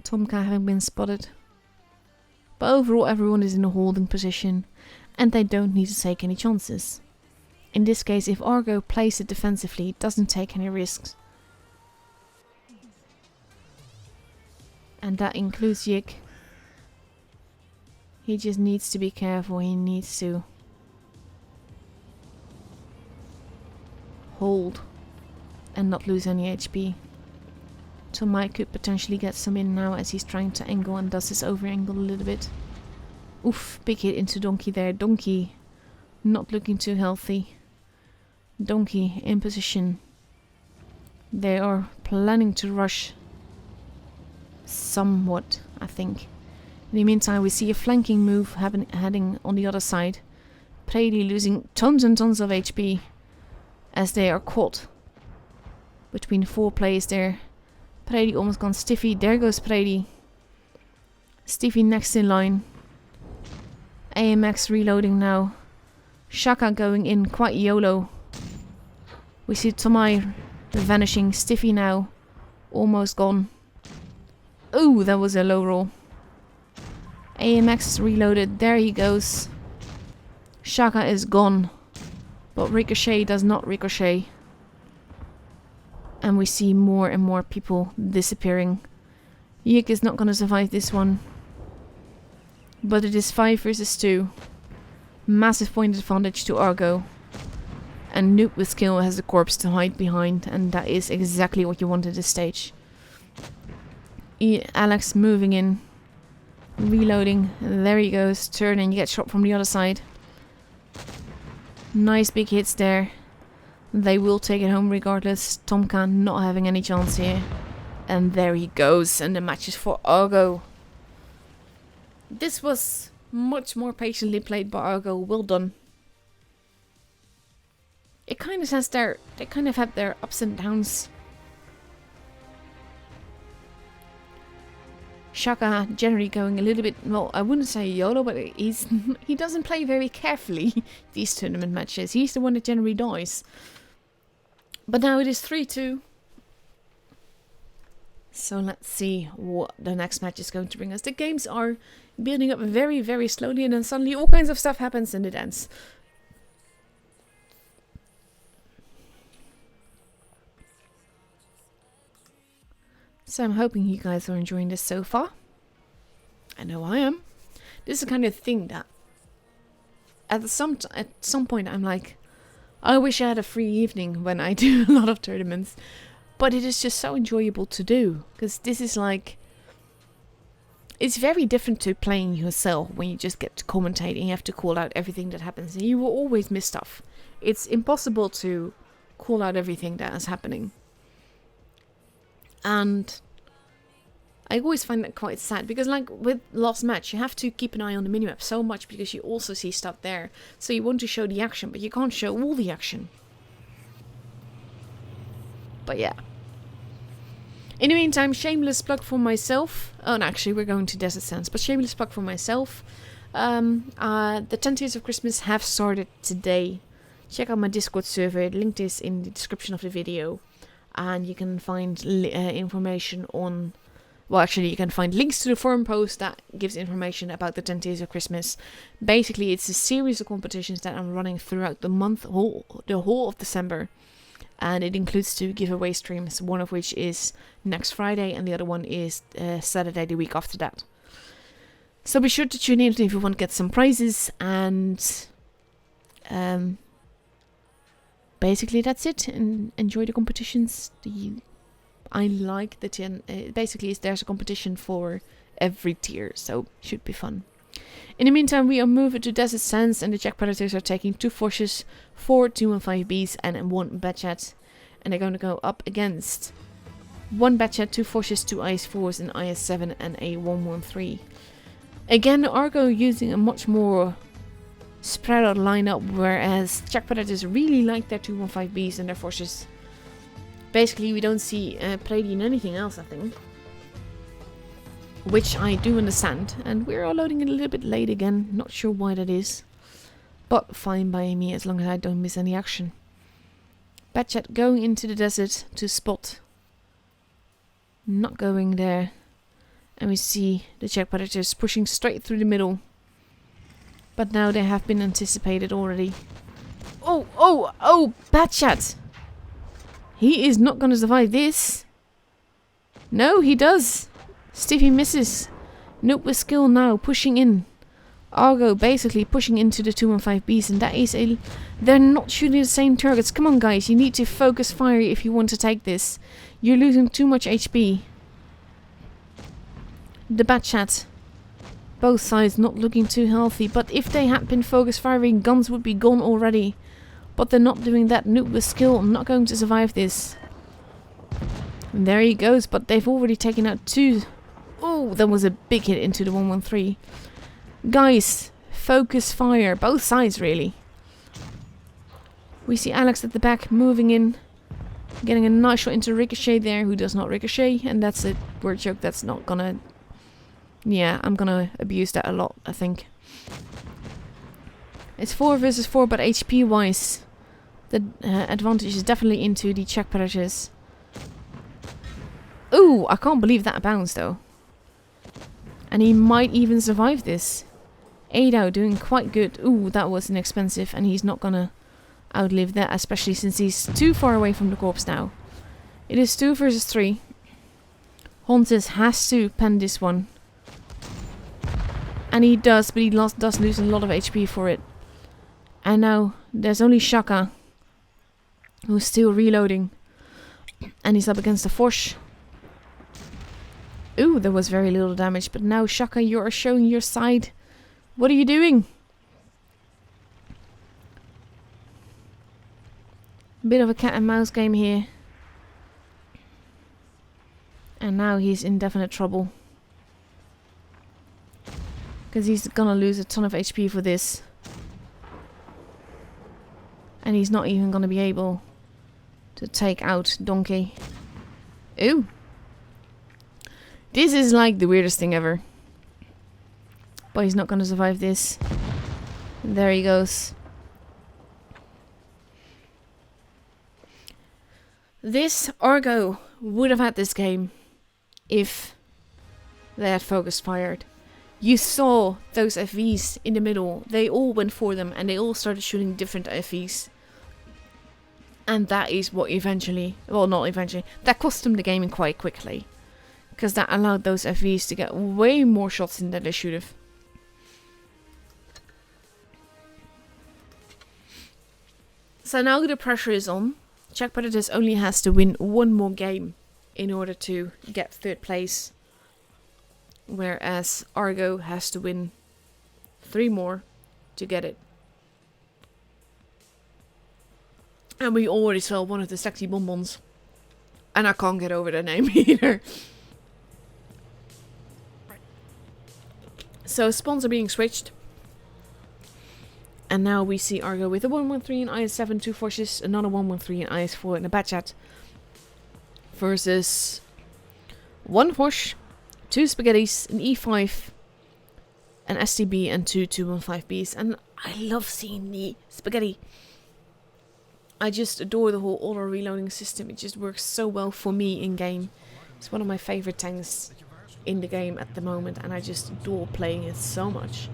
Tomka having been spotted. But overall, everyone is in a holding position. And they don't need to take any chances. In this case, if Argo plays it defensively, it doesn't take any risks. And that includes Yik. He just needs to be careful. He needs to hold and not lose any HP. Tomai could potentially get some in now as he's trying to angle and does his over angle a little bit. Oof, big hit into Donkey there. Donkey not looking too healthy. Donkey in position. They are planning to rush somewhat, I think. In the meantime, we see a flanking move heading on the other side. Prady losing tons and tons of HP as they are caught between 4 players there. Prady almost gone Stiffy. There goes Prady. Stiffy next in line. AMX reloading now. Shaka going in quite YOLO. We see Tomai vanishing. Stiffy now. Almost gone. Ooh, that was a low roll. AMX is reloaded. There he goes. Shaka is gone. But Ricochet does not ricochet. And we see more and more people disappearing. Yik is not going to survive this one. But it is 5 versus 2. Massive point advantage to Argo. And Noob with skill has the corpse to hide behind. And that is exactly what you want at this stage. Alex moving in. Reloading. There he goes. Turn and you get shot from the other side. Nice big hits there. They will take it home regardless. Tomka not having any chance here. And there he goes. And the match is for Argo. This was much more patiently played by Argo. Well done. It kind of has their... They kind of have their ups and downs. Shaka generally going a little bit... Well, I wouldn't say YOLO, but he doesn't play very carefully these tournament matches. He's the one that generally dies. But now it is 3-2. So let's see what the next match is going to bring us. The games are building up very, very slowly, and then suddenly all kinds of stuff happens and it ends. So I'm hoping you guys are enjoying this so far. I know I am. This is the kind of thing that at some point I'm like, I wish I had a free evening when I do a lot of tournaments. But it is just so enjoyable to do. Because this is like... It's very different to playing yourself when you just get to commentate and you have to call out everything that happens. And you will always miss stuff. It's impossible to call out everything that is happening. And I always find that quite sad. Because like with last match, you have to keep an eye on the minimap so much. Because you also see stuff there. So you want to show the action, but you can't show all the action. But yeah. In the meantime, shameless plug for myself. Oh, no, actually, we're going to Desert Sands. But shameless plug for myself. The 10 Days of Christmas have started today. Check out my Discord server. Link is in the description of the video. And you can find information on... Well, actually, you can find links to the forum post that gives information about the 10 Days of Christmas. Basically, it's a series of competitions that I'm running throughout the month, the whole of December. And it includes 2 giveaway streams, one of which is next Friday and the other one is Saturday the week after that. So be sure to tune in if you want to get some prizes, and basically that's it. And enjoy the competitions. I like the 10. Basically, there's a competition for every tier, so should be fun. In the meantime, we are moving to Desert Sands, and the Jack Predators are taking 2 Forces, 4 215Bs, and 1 Batchat. And they're going to go up against 1 Batchat, 2 Forces, 2 IS-4s, an IS-7, and a 113. Again, Argo using a much more spread out lineup, whereas Czech Predators really like their 215Bs and their forces. Basically, we don't see Prady in anything else, I think. Which I do understand. And we're all loading it a little bit late again. Not sure why that is. But fine by me as long as I don't miss any action. Batchat going into the desert to spot. Not going there. And we see the Czech Predators pushing straight through the middle. But now they have been anticipated already. Oh, Batchat! He is not going to survive this. No, he does. Stiffy misses. Nope with skill now, pushing in. Argo basically pushing into the 215Bs, and that is a... They're not shooting the same targets. Come on guys, you need to focus fire if you want to take this. You're losing too much HP. The Batchat. Both sides not looking too healthy, but if they had been focus firing, guns would be gone already. But they're not doing that. Noob with skill, I'm not going to survive this. And there he goes, but they've already taken out 2. Oh, that was a big hit into the 113. Guys, focus fire. Both sides, really. We see Alex at the back, moving in. Getting a nice shot into Ricochet there, who does not ricochet. And that's a word joke that's not gonna... Yeah, I'm gonna abuse that a lot, I think. It's 4 versus 4, but HP wise, the advantage is definitely into the Czech Predators. Ooh, I can't believe that bounce though. And he might even survive this. Ado doing quite good. Ooh, that was inexpensive, and he's not gonna outlive that, especially since he's too far away from the corpse now. It is 2 versus 3. Hontes has to pen this one. And he does, but he does lose a lot of HP for it. And now there's only Shaka, who's still reloading. And he's up against the Force. Ooh, there was very little damage. But now Shaka, you are showing your side. What are you doing? Bit of a cat and mouse game here. And now he's in definite trouble. Because he's gonna lose a ton of HP for this. And he's not even gonna be able to take out Donkey. Ooh. This is like the weirdest thing ever. But he's not gonna survive this. And there he goes. This Argo would have had this game if they had focus fired. You saw those FVs in the middle. They all went for them and they all started shooting different FVs. And that is what eventually, well not eventually, that cost them the game quite quickly. Because that allowed those FVs to get way more shots in than they should have. So now the pressure is on. Czech Predators only has to win one more game in order to get 3rd place. Whereas Argo has to win 3 more to get it. And we already saw one of the sexy bonbons. And I can't get over the name either. So spawns are being switched. And now we see Argo with a 113 and IS-7, 2 Forces, another 113 and IS-4 and a Batchat. Versus 1 Force, 2 Spaghettis, an E5, an STB and 2 215Bs. And I love seeing the Spaghetti. I just adore the whole auto reloading system. It just works so well for me in game. It's one of my favorite tanks in the game at the moment, and I just adore playing it so much.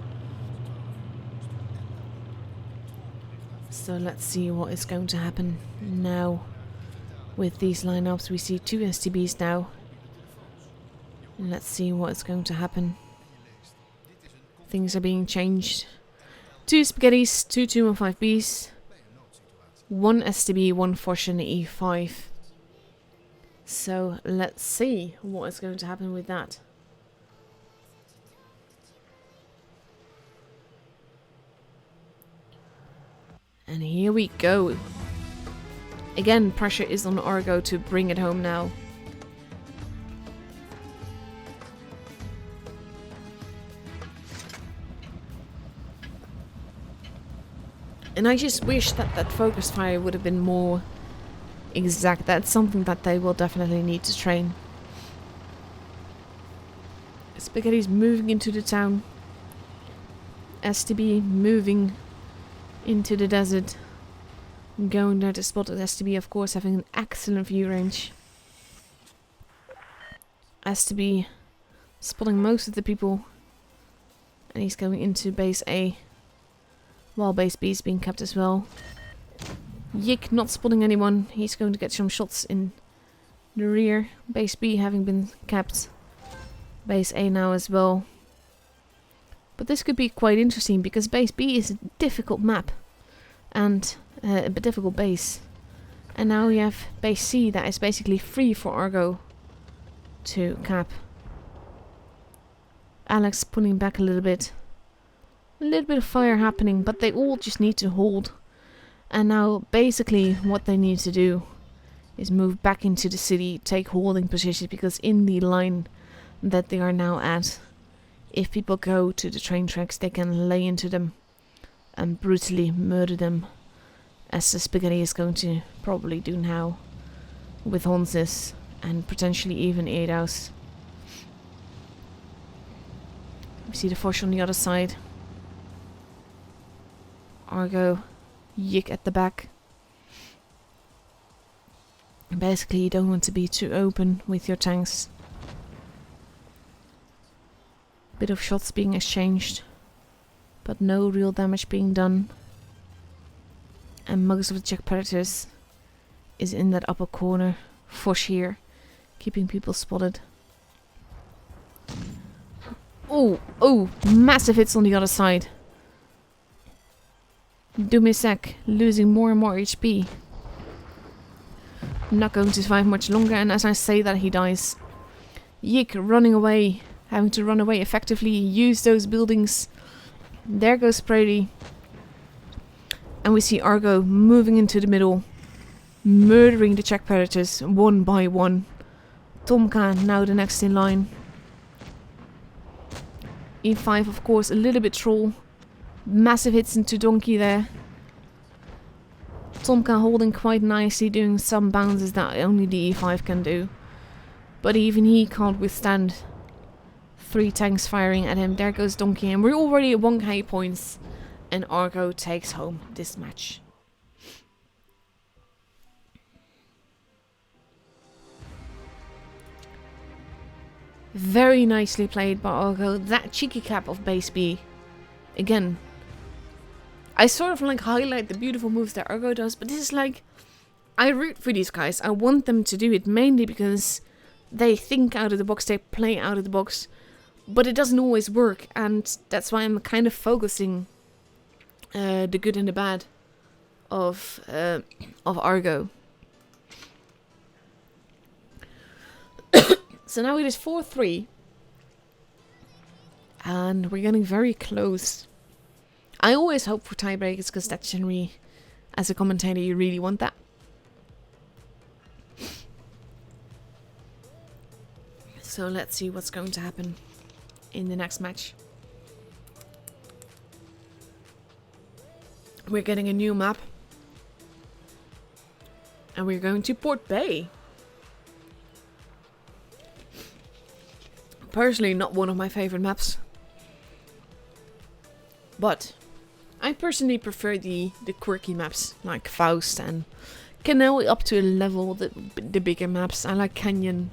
So let's see what is going to happen now with these lineups. We see 2 STBs now. And let's see what is going to happen. Things are being changed. 2 Spaghettis, 2 215Bs. 1 STB, 1 Force and E5. So let's see what is going to happen with that. And here we go. Again, pressure is on Argo to bring it home now. And I just wish that that focus fire would have been more exact. That's something that they will definitely need to train. Spaghetti's moving into the town. STB moving into the desert. Going there to spot STB, of course, having an excellent view range. STB spotting most of the people. And he's going into base A. While base B is being kept as well. Yik not spotting anyone. He's going to get some shots in the rear. Base B having been kept. Base A now as well. But this could be quite interesting because base B is a difficult map. And a difficult base. And now we have base C that is basically free for Argo to cap. Alex pulling back a little bit. A little bit of fire happening, but they all just need to hold. And now basically what they need to do is move back into the city, take holding positions, because in the line that they are now at, if people go to the train tracks, they can lay into them and brutally murder them, as the Spaghetti is going to probably do now with Honsis and potentially even Edaus. We see the Foch on the other side. Argo, Yik at the back. Basically, you don't want to be too open with your tanks. Bit of shots being exchanged, but no real damage being done. And most of the Czech Predators is in that upper corner. Foch here, keeping people spotted. Oh, massive hits on the other side. Dumisek losing more and more HP. Not going to survive much longer, and as I say that, he dies. Yik running away, having to run away effectively, use those buildings. There goes Brady. And we see Argo moving into the middle, murdering the Czech Predators one by one. Tomka now the next in line. E5, of course, a little bit troll. Massive hits into Donkey there. Tomka holding quite nicely, doing some bounces that only the E5 can do. But even he can't withstand 3 tanks firing at him. There goes Donkey, and we're already at 1k points. And Argo takes home this match. Very nicely played by Argo. That cheeky cap of base B. Again, I sort of like highlight the beautiful moves that Argo does, but this is like, I root for these guys. I want them to do it mainly because they think out of the box, they play out of the box, but it doesn't always work, and that's why I'm kind of focusing the good and the bad of Argo. So now it is 4-3, and we're getting very close. I always hope for tiebreakers because that's generally, as a commentator, you really want that. So let's see what's going to happen in the next match. We're getting a new map. And we're going to Port Bay. Personally, not one of my favorite maps. But I personally prefer the quirky maps like Faust and Canal up to a level, the bigger maps. I like Canyon.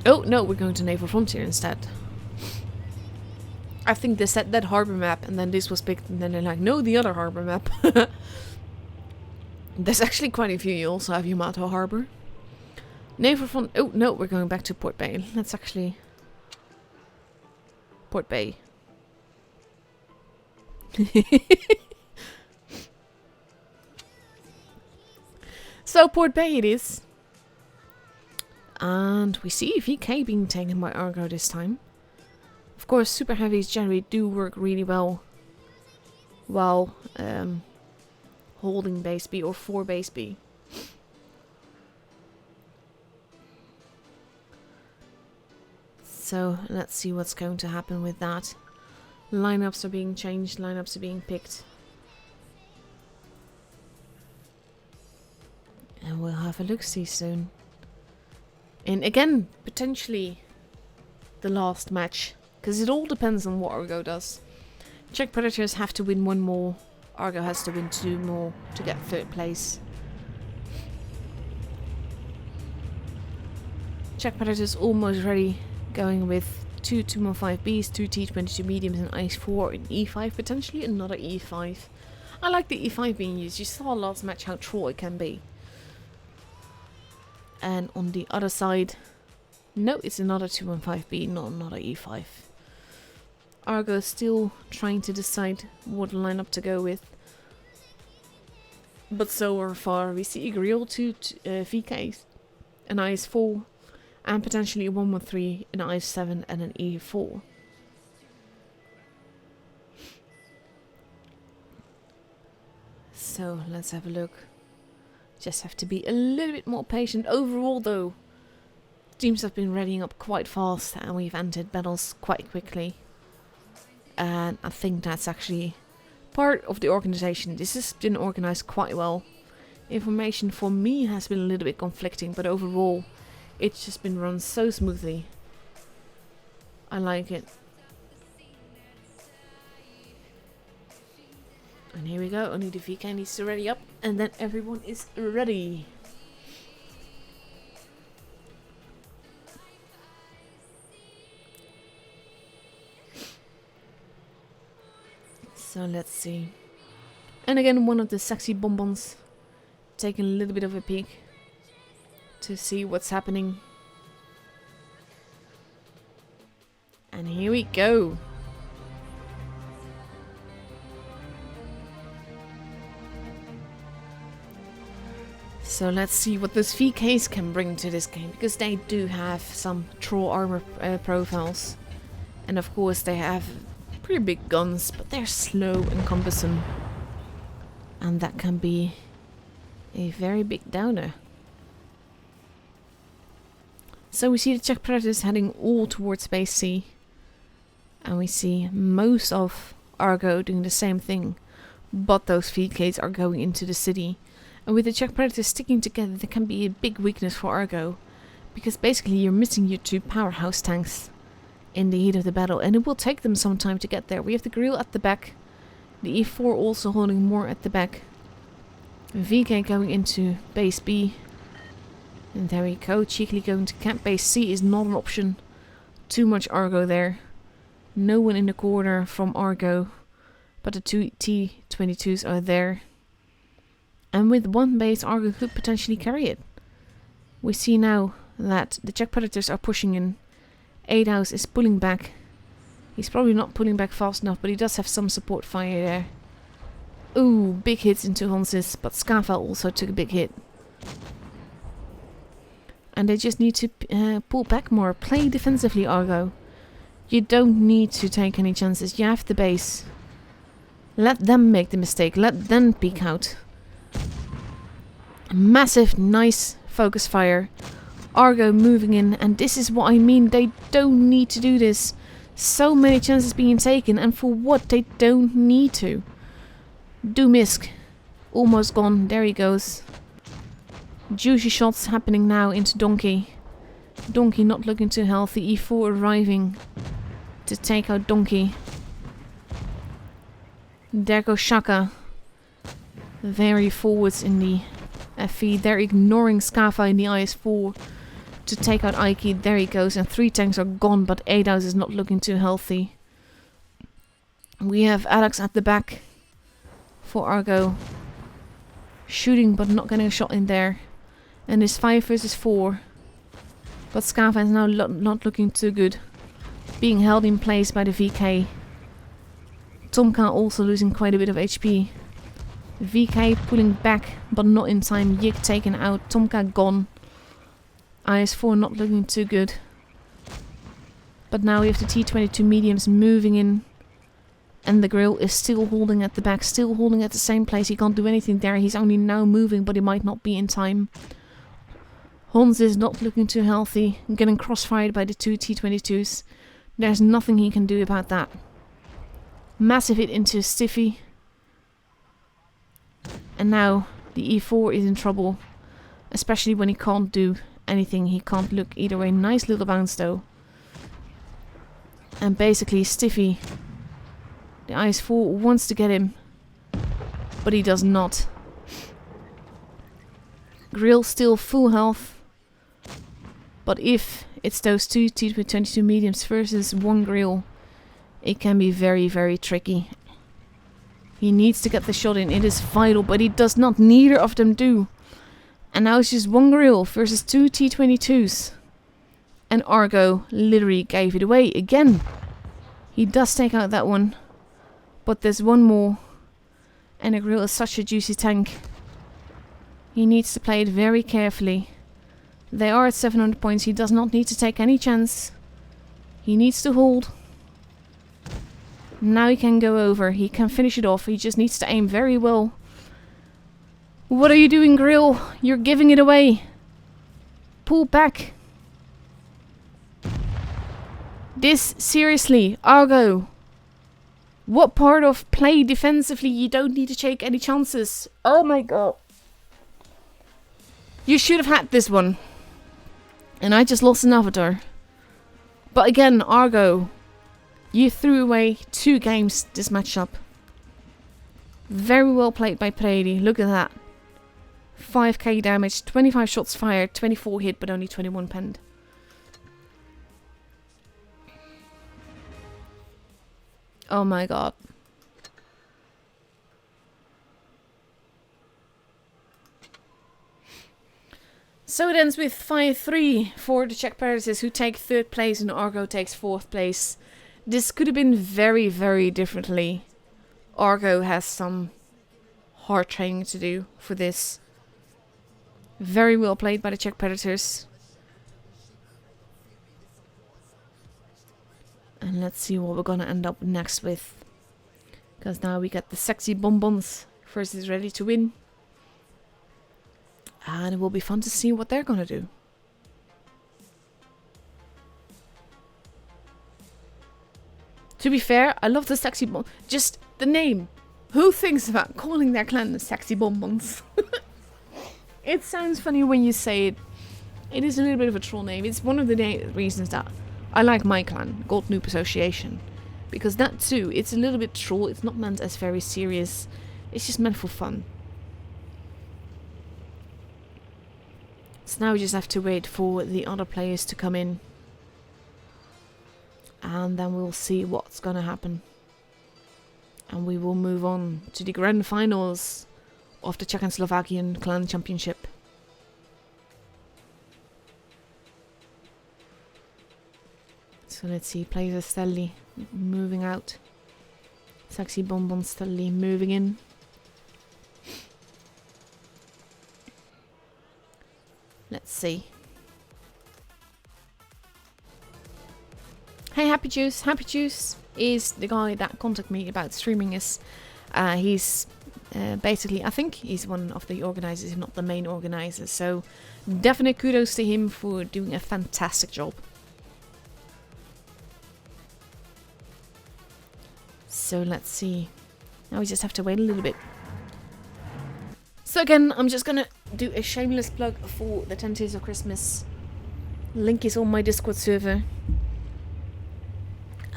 Oh no, we're going to Naval Frontier instead. I think they set that harbor map and then this was picked and then they're like, no, the other harbor map. There's actually quite a few. You also have Yamato Harbor. Naval Front. Oh no, we're going back to Port Bay. That's actually Port Bay. So Port Bay it is. And we see VK being taken by Argo this time. Of course, super heavies generally do work really well while holding base B or for base B. So let's see what's going to happen with that. Lineups are being changed, lineups are being picked. And we'll have a look-see soon. And again, potentially the last match. Because it all depends on what Argo does. Czech Predators have to win 1 more. Argo has to win 2 more to get 3rd place. Czech Predators almost ready. Going with 2 215Bs, 2 T22 mediums and Ice 4 and E5. Potentially another E5. I like the E5 being used. You saw last match how troll it can be. And on the other side, no, it's another 215B, not another E5. Argo is still trying to decide what lineup to go with. But so far we see a Grill 2 VKs, an IS4, and potentially a 113, an IS7 and an E4. So let's have a look. Just have to be a little bit more patient. Overall though, teams have been readying up quite fast and we've entered battles quite quickly. And I think that's actually part of the organization. This has been organized quite well. Information for me has been a little bit conflicting, but overall it's just been run so smoothly. I like it. And here we go, only the VK needs to ready up and then everyone is ready. So let's see. And again, one of the sexy bonbons taking a little bit of a peek to see what's happening. And here we go. So let's see what those VKs can bring to this game, because they do have some troll armor profiles. And of course they have pretty big guns, but they're slow and cumbersome. And that can be a very big downer. So we see the Czech Predators heading all towards Base C. And we see most of Argo doing the same thing. But those VKs are going into the city. And with the Czech Predators sticking together, there can be a big weakness for Argo. Because basically you're missing your 2 powerhouse tanks in the heat of the battle. And it will take them some time to get there. We have the Grill at the back. The E4 also holding more at the back. VK going into Base B. And there we go. Cheekily going to camp. Base C is not an option. Too much Argo there. No one in the corner from Argo. But the 2 T22s are there. And with 1 base, Argo could potentially carry it. We see now that the Czech Predators are pushing in. Aidhouse is pulling back. He's probably not pulling back fast enough, but he does have some support fire there. Ooh, big hits into Honsis, but Skafa also took a big hit. And they just need to pull back more. Play defensively, Argo. You don't need to take any chances. You have the base. Let them make the mistake. Let them peek out. Massive, nice focus fire. Argo moving in, and this is what I mean. They don't need to do this. So many chances being taken, and for what? They don't need to. Doomisk, almost gone. There he goes. Juicy shots happening now into Donkey. Donkey not looking too healthy. E4 arriving to take out Donkey. There goes Shaka. Very forwards in the FE. They're ignoring Skafa in the IS4 to take out Aiki. There he goes, and 3 tanks are gone, but Aidhouse is not looking too healthy. We have Alex at the back for Argo. Shooting, but not getting a shot in there. And it's 5 versus 4. But Skafa is now not looking too good. Being held in place by the VK. Tomka also losing quite a bit of HP. VK pulling back, but not in time. Yik taken out. Tomka gone. IS4 not looking too good. But now we have the T22 mediums moving in. And the Grill is still holding at the back. Still holding at the same place. He can't do anything there. He's only now moving, but he might not be in time. Hans is not looking too healthy. Getting crossfired by the 2 T22s. There's nothing he can do about that. Massive hit into Stiffy. And now the E4 is in trouble. especially when he can't do anything. He can't look either way. Nice little bounce though. And basically Stiffy, the Ice 4, wants to get him, but he does not. Grill still full health, but if it's those two T22 mediums versus one Grill, it can be very, very tricky. He needs to get the shot in. It is vital, but he does not. Neither of them do. And now it's just one Grill versus two T22s. And Argo literally gave it away again. He does take out that one, but there's one more. And a Grill is such a juicy tank. He needs to play it very carefully. They are at 700 points. He does not need to take any chance. He needs to hold. Now he can go over. He can finish it off. He just needs to aim very well. What are you doing, Grill? You're giving it away. Pull back. This, seriously, Argo. What part of play defensively you don't need to take any chances? Oh my god. You should have had this one. And I just lost an avatar. But again, Argo, you threw away 2 games this matchup. Very well played by Prady. Look at that. 5k damage, 25 shots fired, 24 hit, but only 21 penned. Oh my god. So it ends with 5-3 for the Czech Predators, who take 3rd place and Argo takes 4th place. This could have been very, very differently. Argo has some hard training to do for this. Very well played by the Czech Predators. And let's see what we're gonna end up next with. Because now we got the Sexy Bonbons versus Ready to Win. And it will be fun to see what they're gonna do. To be fair, I love the Sexy Bonbons. Just the name. Who thinks about calling their clan the Sexy Bonbons? It sounds funny when you say it. It is a little bit of a troll name. It's one of the reasons that I like my clan, Gold Noob Association. Because that too, it's a little bit troll. It's not meant as very serious. It's just meant for fun. So now we just have to wait for the other players to come in. And then we'll see what's gonna happen. And we will move on to the grand finals of the Czech and Slovakian Clan Championship. So let's see, players are steadily moving out. Sexy Bonbon steadily moving in. Let's see. Hey, Happy Juice. Happy Juice is the guy that contacted me about streaming us. He's basically, I think he's one of the organizers, if not the main organizer. So definite kudos to him for doing a fantastic job. So let's see. Now we just have to wait a little bit. So again, I'm just gonna do a shameless plug for the 10 Days of Christmas. Link is on my Discord server.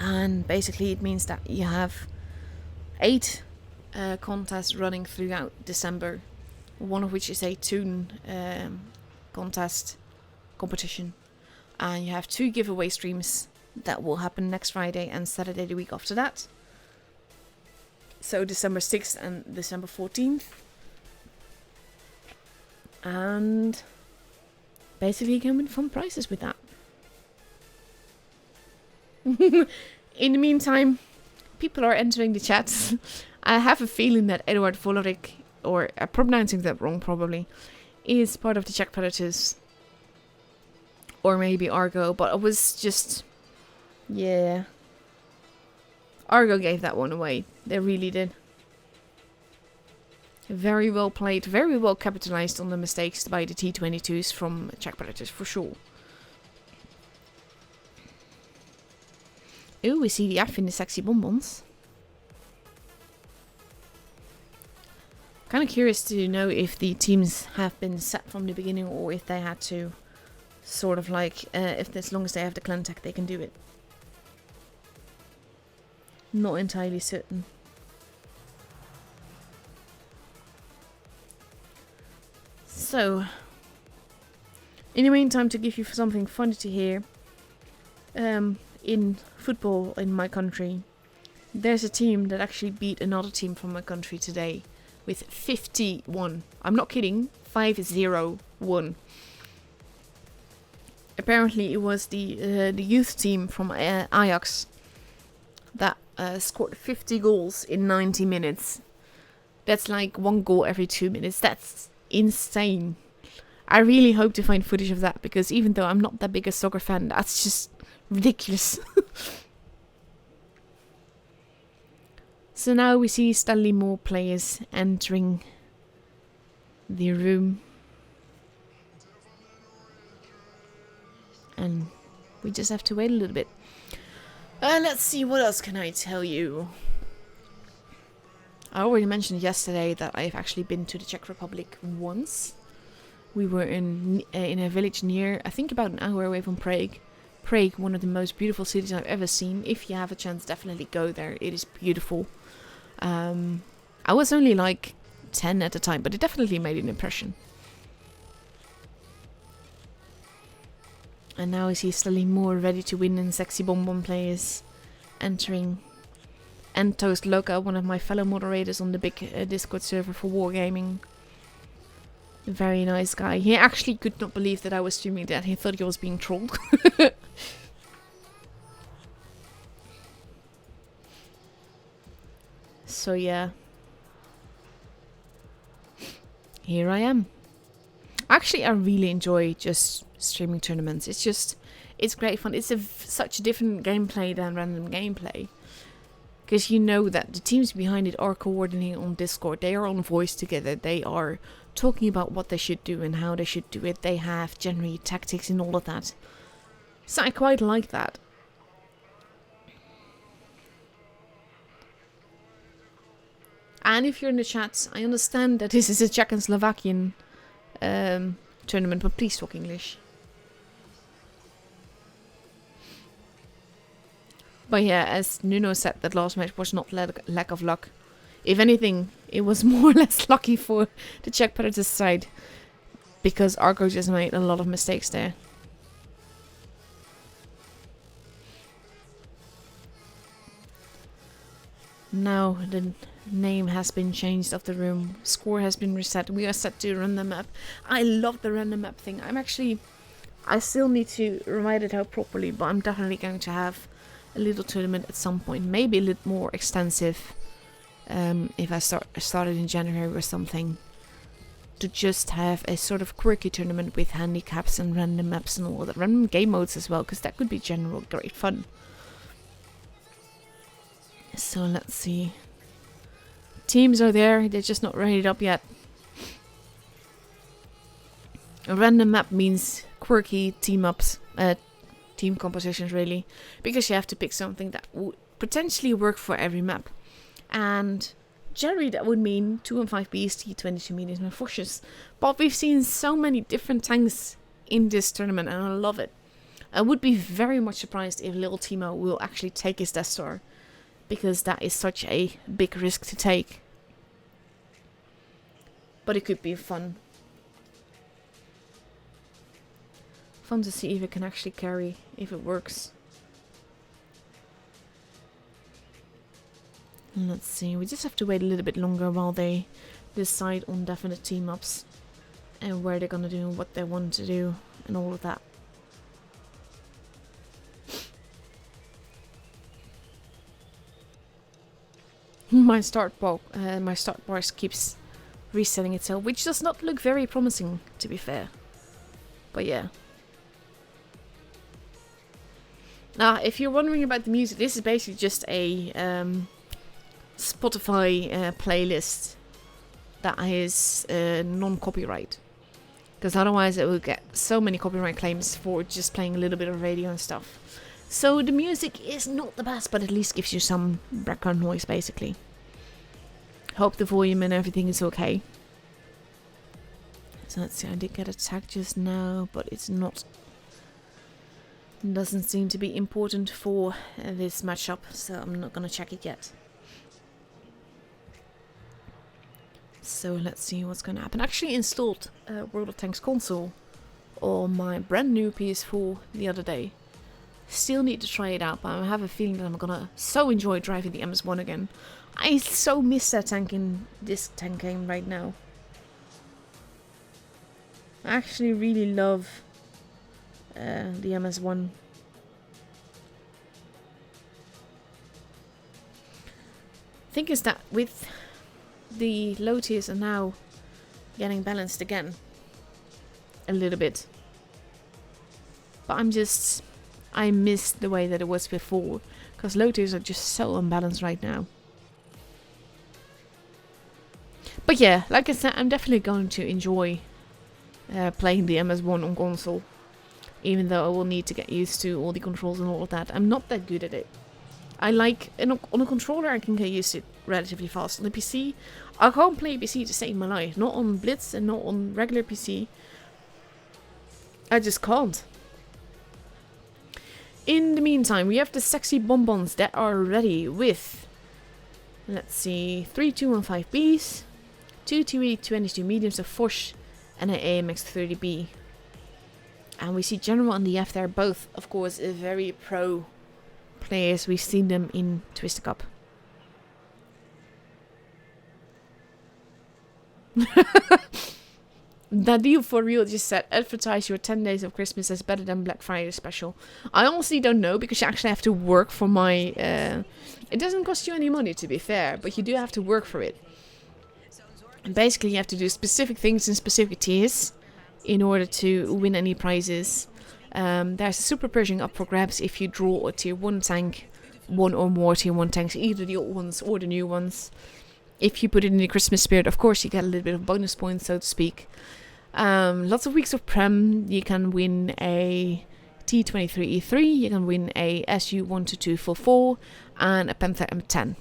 And basically it means that you have 8 contests running throughout December. One of which is a tune contest competition. And you have 2 giveaway streams that will happen next Friday and Saturday the week after that. So December 6th and December 14th. And basically you can win fun prizes with that. In the meantime, people are entering the chats. I have a feeling that Eduard Volorik, or I'm pronouncing that wrong probably, is part of the Czech Predators. Or maybe Argo, but it was just... yeah. Argo gave that one away. They really did. Very well played, very well capitalized on the mistakes by the T22s from Czech Predators for sure. Ooh, we see the F in the Sexy Bonbons. Kind of curious to know if the teams have been set from the beginning or if they had to sort of like, if as long as they have the clan tag they can do it. Not entirely certain. So, in the meantime, to give you something funny to hear, in football in my country, there's a team that actually beat another team from my country today with 51. I'm not kidding, 5-0-1. Apparently it was the youth team from Ajax that scored 50 goals in 90 minutes. That's like 1 goal every 2 minutes. That's insane. I really hope to find footage of that, because even though I'm not that big a soccer fan, that's just ridiculous. So now we see steadily more players entering the room. And we just have to wait a little bit. Let's see, what else can I tell you? I already mentioned yesterday that I've actually been to the Czech Republic once. We were in a village near, I think about an hour away from Prague. Prague, one of the most beautiful cities I've ever seen. If you have a chance, definitely go there. It is beautiful. I was only like 10 at the time, but it definitely made an impression. And now I see slightly more ready to win and sexy bonbon players entering. And Toast Loca, one of my fellow moderators on the big Discord server for Wargaming. Very nice guy. He actually could not believe that I was streaming that. He thought he was being trolled. So yeah. Here I am. Actually, I really enjoy just streaming tournaments. It's great fun. It's such a different gameplay than random gameplay. Because you know that the teams behind it are coordinating on Discord. They are on voice together. They are talking about what they should do and how they should do it. They have generally tactics and all of that. So I quite like that. And if you're in the chat, I understand that this is a Czech and Slovakian tournament, but please talk English. But yeah, as Nuno said, that last match was not lack of luck. If anything, it was more or less lucky for the Czech Predators side, because Argo just made a lot of mistakes there. Now the name has been changed of the room. Score has been reset. We are set to run the map. I love the random map thing. I still need to write it out properly, but I'm definitely going to have a little tournament at some point. Maybe a little more extensive. If I started in January or something. To just have a sort of quirky tournament with handicaps and random maps and all that. Random game modes as well, because that could be general great fun. So let's see. Teams are there, they're just not rated up yet. A random map means quirky team ups, team compositions really, because you have to pick something that would potentially work for every map. And generally that would mean 2 and 5 BST, 22 mediums and Foshes. But we've seen so many different tanks in this tournament and I love it. I would be very much surprised if little Timo will actually take his Death Star, because that is such a big risk to take. But it could be fun. Fun to see if it can actually carry, if it works. And let's see, we just have to wait a little bit longer while they decide on definite team ups. And where they're gonna do, what they want to do, and all of that. My start bar keeps resetting itself, which does not look very promising, to be fair. But yeah. Now, if you're wondering about the music, this is basically just a Spotify playlist that is non-copyright. Because otherwise it will get so many copyright claims for just playing a little bit of radio and stuff. So the music is not the best, but at least gives you some background noise, basically. Hope the volume and everything is okay. So let's see, I did get attacked just now, but it's not... doesn't seem to be important for this matchup, so I'm not gonna check it yet. So let's see what's gonna happen. I actually installed World of Tanks console on my brand new PS4 the other day. Still need to try it out, but I have a feeling that I'm gonna so enjoy driving the MS1 again. I so miss that tank in this tank game right now. I actually really love the MS1. Thing is that with the low tiers are now getting balanced again a little bit, but I miss the way that it was before, because low tiers are just so unbalanced right now. But yeah, like I said, I'm definitely going to enjoy playing the MS1 on console, even though I will need to get used to all the controls and all of that. I'm not that good at it. I like, on a controller I can get used to it relatively fast. On the PC, I can't play PC to save my life. Not on Blitz and not on regular PC. I just can't. In the meantime, we have the sexy bonbons that are ready with, let's see, 3 215Bs, 2 TE22 mediums of Foch, and an AMX 30B. And we see General and the F there, both, of course, very pro players. We've seen them in Twister Cup. Nadeem for real just said, advertise your 10 days of Christmas as better than Black Friday special. I honestly don't know, because you actually have to work for my... it doesn't cost you any money, to be fair, but you do have to work for it. And basically, you have to do specific things in specific tiers in order to win any prizes. There's a Super Pershing up for grabs if you draw a tier 1 tank, one or more tier 1 tanks, either the old ones or the new ones. If you put it in the Christmas spirit, of course, you get a little bit of bonus points, so to speak. Lots of weeks of Prem. You can win a T23E3, you can win a SU-12244, and a Panther M10.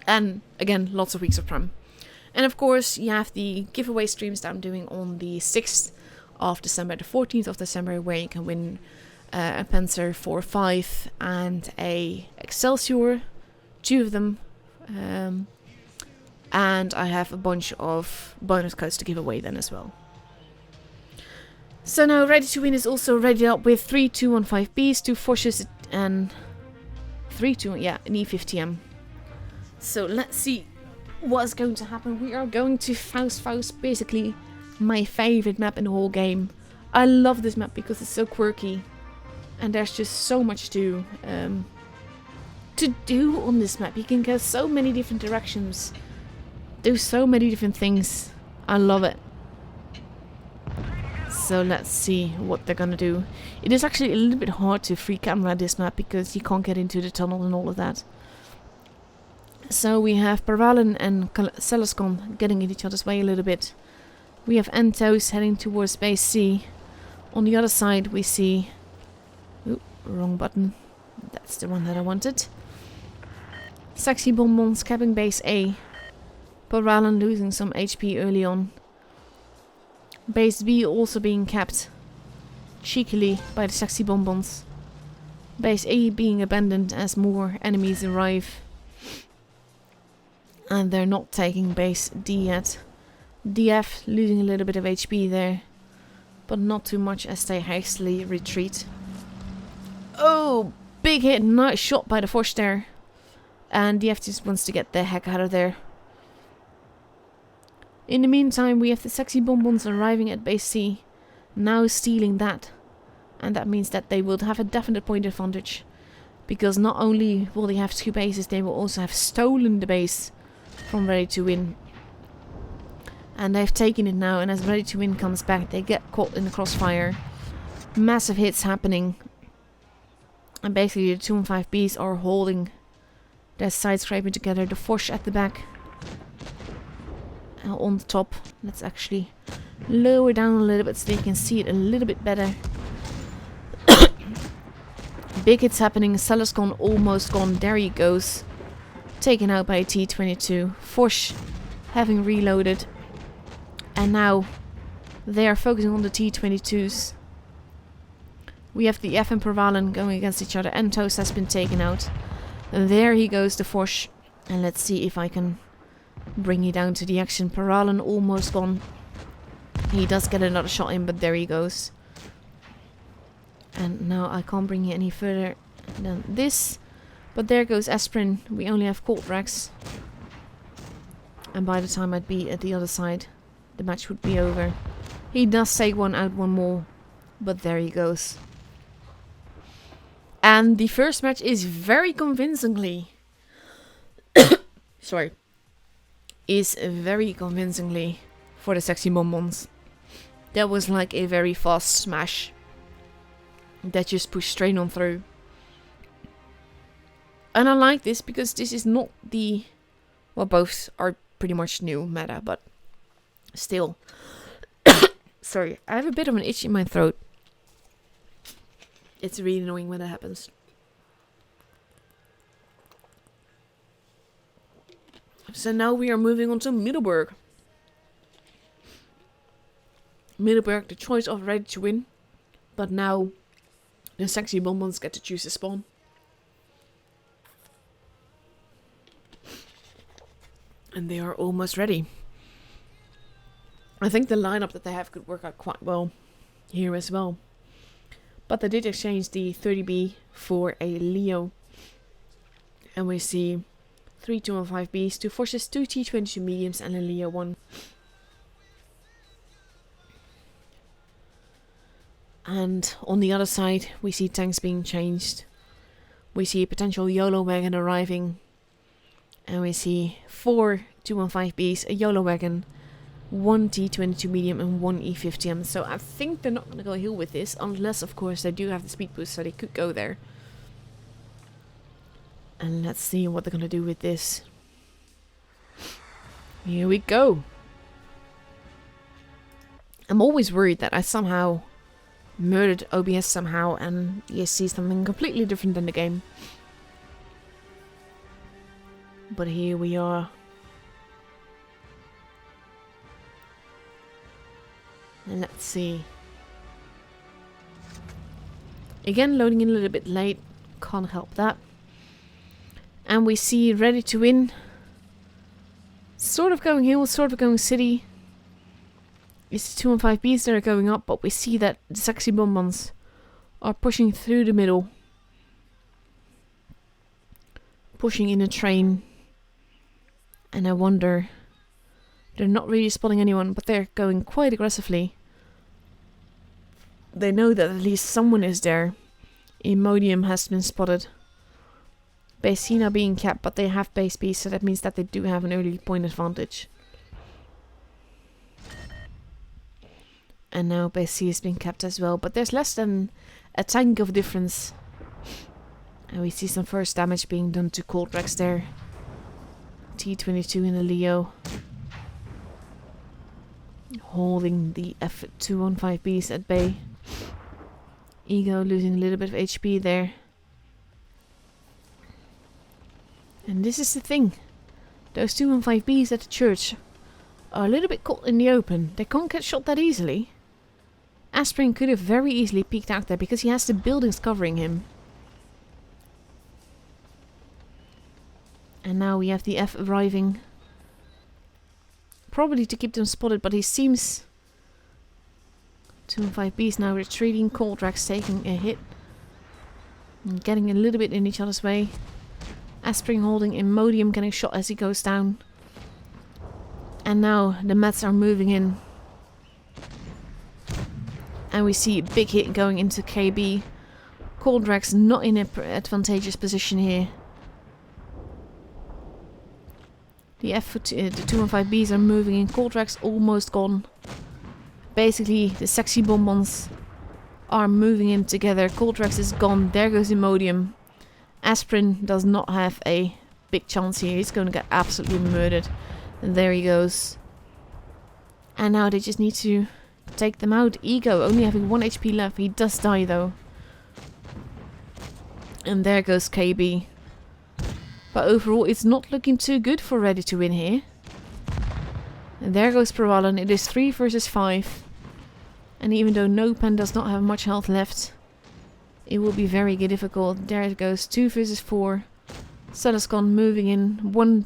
And again, lots of weeks of Prem. And of course, you have the giveaway streams that I'm doing on the 6th of December, the 14th of December, where you can win a Panzer 4.5 and a Excelsior, 2 of them. And I have a bunch of bonus codes to give away then as well. So now Ready to Win is also ready up with 3 215Bs, 2 Foches, and an E50M. So let's see what's going to happen. We are going to Faust, basically my favorite map in the whole game. I love this map because it's so quirky, and there's just so much to do on this map. You can go so many different directions, do so many different things. I love it. So let's see what they're gonna do. It is actually a little bit hard to free camera this map because you can't get into the tunnel and all of that. So we have Parvalen and Celescon getting in each other's way a little bit. We have Entos heading towards base C. On the other side we see... Ooh, wrong button. That's the one that I wanted. Sexy Bonbons capping base A. Parvalen losing some HP early on. Base B also being capped cheekily by the Sexy Bonbons. Base A being abandoned as more enemies arrive. And they're not taking base D yet. DF losing a little bit of HP there, but not too much as they hastily retreat. Oh, big hit, nice shot by the Foch there. And DF just wants to get the heck out of there. In the meantime, we have the Sexy Bonbons arriving at base C, now stealing that. And that means that they will have a definite point advantage, because not only will they have 2 bases, they will also have stolen the base from Ready to Win. And they've taken it now, and as Ready to Win comes back, they get caught in the crossfire. Massive hits happening. And basically the 2 and 5Bs are holding their side scraping together. The Foch at the back. On the top. Let's actually lower down a little bit so you can see it a little bit better. Big hits happening. Celescon almost gone. There he goes. taken out by a T22. Forsh having reloaded. And now they are focusing on the T22s. We have the F and Pervalen going against each other, and Toast has been taken out. And there he goes, the Forsh. And let's see if I can bring you down to the action. Pervalen almost gone. He does get another shot in, but there he goes. And now I can't bring you any further than this. But there goes Aspirin. We only have Coltrax. And by the time I'd be at the other side, the match would be over. He does take one out, one more. But there he goes. And the first match is very convincingly... sorry. Is very convincingly for the Sexy Bonbons. That was like a very fast smash. That just pushed straight on through. And I like this because this is not the... Well, both are pretty much new meta, but still. Sorry, I have a bit of an itch in my throat. It's really annoying when that happens. So now we are moving on to Middelburg. Middelburg, the choice of ready to win. But now the Sexy Bonbons get to choose a spawn. And they are almost ready. I think the lineup that they have could work out quite well here as well. But they did exchange the 30B for a Leo. And we see 3 215Bs, 2 Forces, 2 T22 mediums and a Leo 1. And on the other side, we see tanks being changed. We see a potential YOLO wagon arriving. And we see 4 215Bs, a YOLO wagon, 1 T22 medium and 1 E50M. So I think they're not going to go heal with this. Unless, of course, they do have the speed boost, so they could go there. And let's see what they're going to do with this. Here we go. I'm always worried that I somehow murdered OBS somehow and you see something completely different in the game. But here we are. And let's see. Again, loading in a little bit late. Can't help that. And we see ready to win. Sort of going hill, sort of going city. It's 2 and 5Bs that are going up, but we see that the Sexy Bonbons are pushing through the middle. Pushing in a train. And I wonder... They're not really spotting anyone, but they're going quite aggressively. They know that at least someone is there. Imodium has been spotted. Base C now being capped, but they have base B, so that means that they do have an early point advantage. And now base C has been capped as well, but there's less than a tank of difference. And we see some first damage being done to Coltrax there. T22 in the Leo. Holding the F215Bs at bay. Ego losing a little bit of HP there. And this is the thing. Those 215Bs at the church are a little bit caught in the open. They can't get shot that easily. Aspirin could have very easily peeked out there because he has the buildings covering him. And now we have the F arriving. Probably to keep them spotted, but he seems... 215Bs now retreating. Coltrax taking a hit. And getting a little bit in each other's way. Aspirin holding Imodium, getting shot as he goes down. And now the Mets are moving in. And we see a big hit going into KB. Coltrax not in an advantageous position here. The 215Bs are moving in. Coltrax almost gone. Basically, the Sexy Bonbons are moving in together. Coltrax is gone. There goes Imodium. Aspirin does not have a big chance here. He's going to get absolutely murdered. And there he goes. And now they just need to take them out. Ego only having 1 HP left. He does die though. And there goes KB. But overall, it's not looking too good for Ready to Win here. And there goes Paralan. It is 3 versus 5. And even though Nopan does not have much health left, it will be very difficult. There it goes, 2 versus 4. CZ&SK moving in, 1.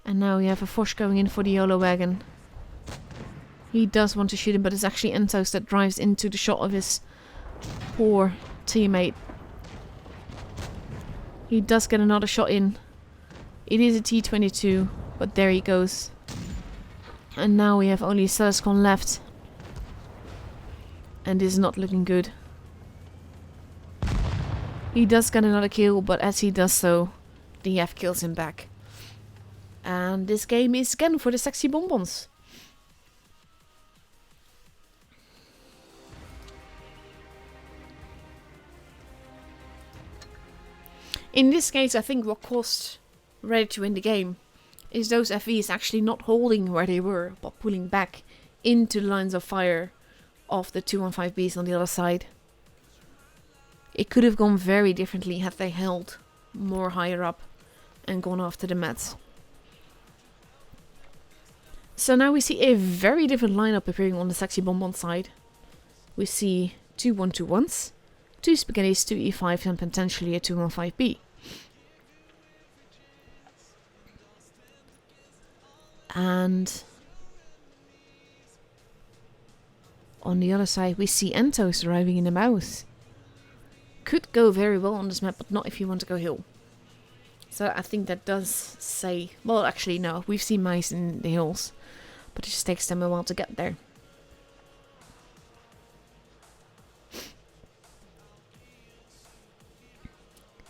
And now we have a Fosh going in for the YOLO wagon. He does want to shoot him, but it's actually Entos that drives into the shot of his poor teammate. He does get another shot in. It is a T22, but there he goes. And now we have only CZ&SK left. And this is not looking good. He does get another kill, but as he does so, DF kills him back. And this game is again for the sexy bonbons. In this case, I think what caused Ready to Win the game is those FVs actually not holding where they were, but pulling back into the lines of fire of the 215Bs on the other side. It could have gone very differently had they held more higher up and gone after the mats. So now we see a very different lineup appearing on the sexy bonbon side. We see 2 1-2-1s, 2 spaghettis, 2 E5s and potentially a 215B. And on the other side we see Entos arriving in the mouth. Could go very well on this map, but not if you want to go hill. So I think that does say... Well, actually no, we've seen mice in the hills, but it just takes them a while to get there.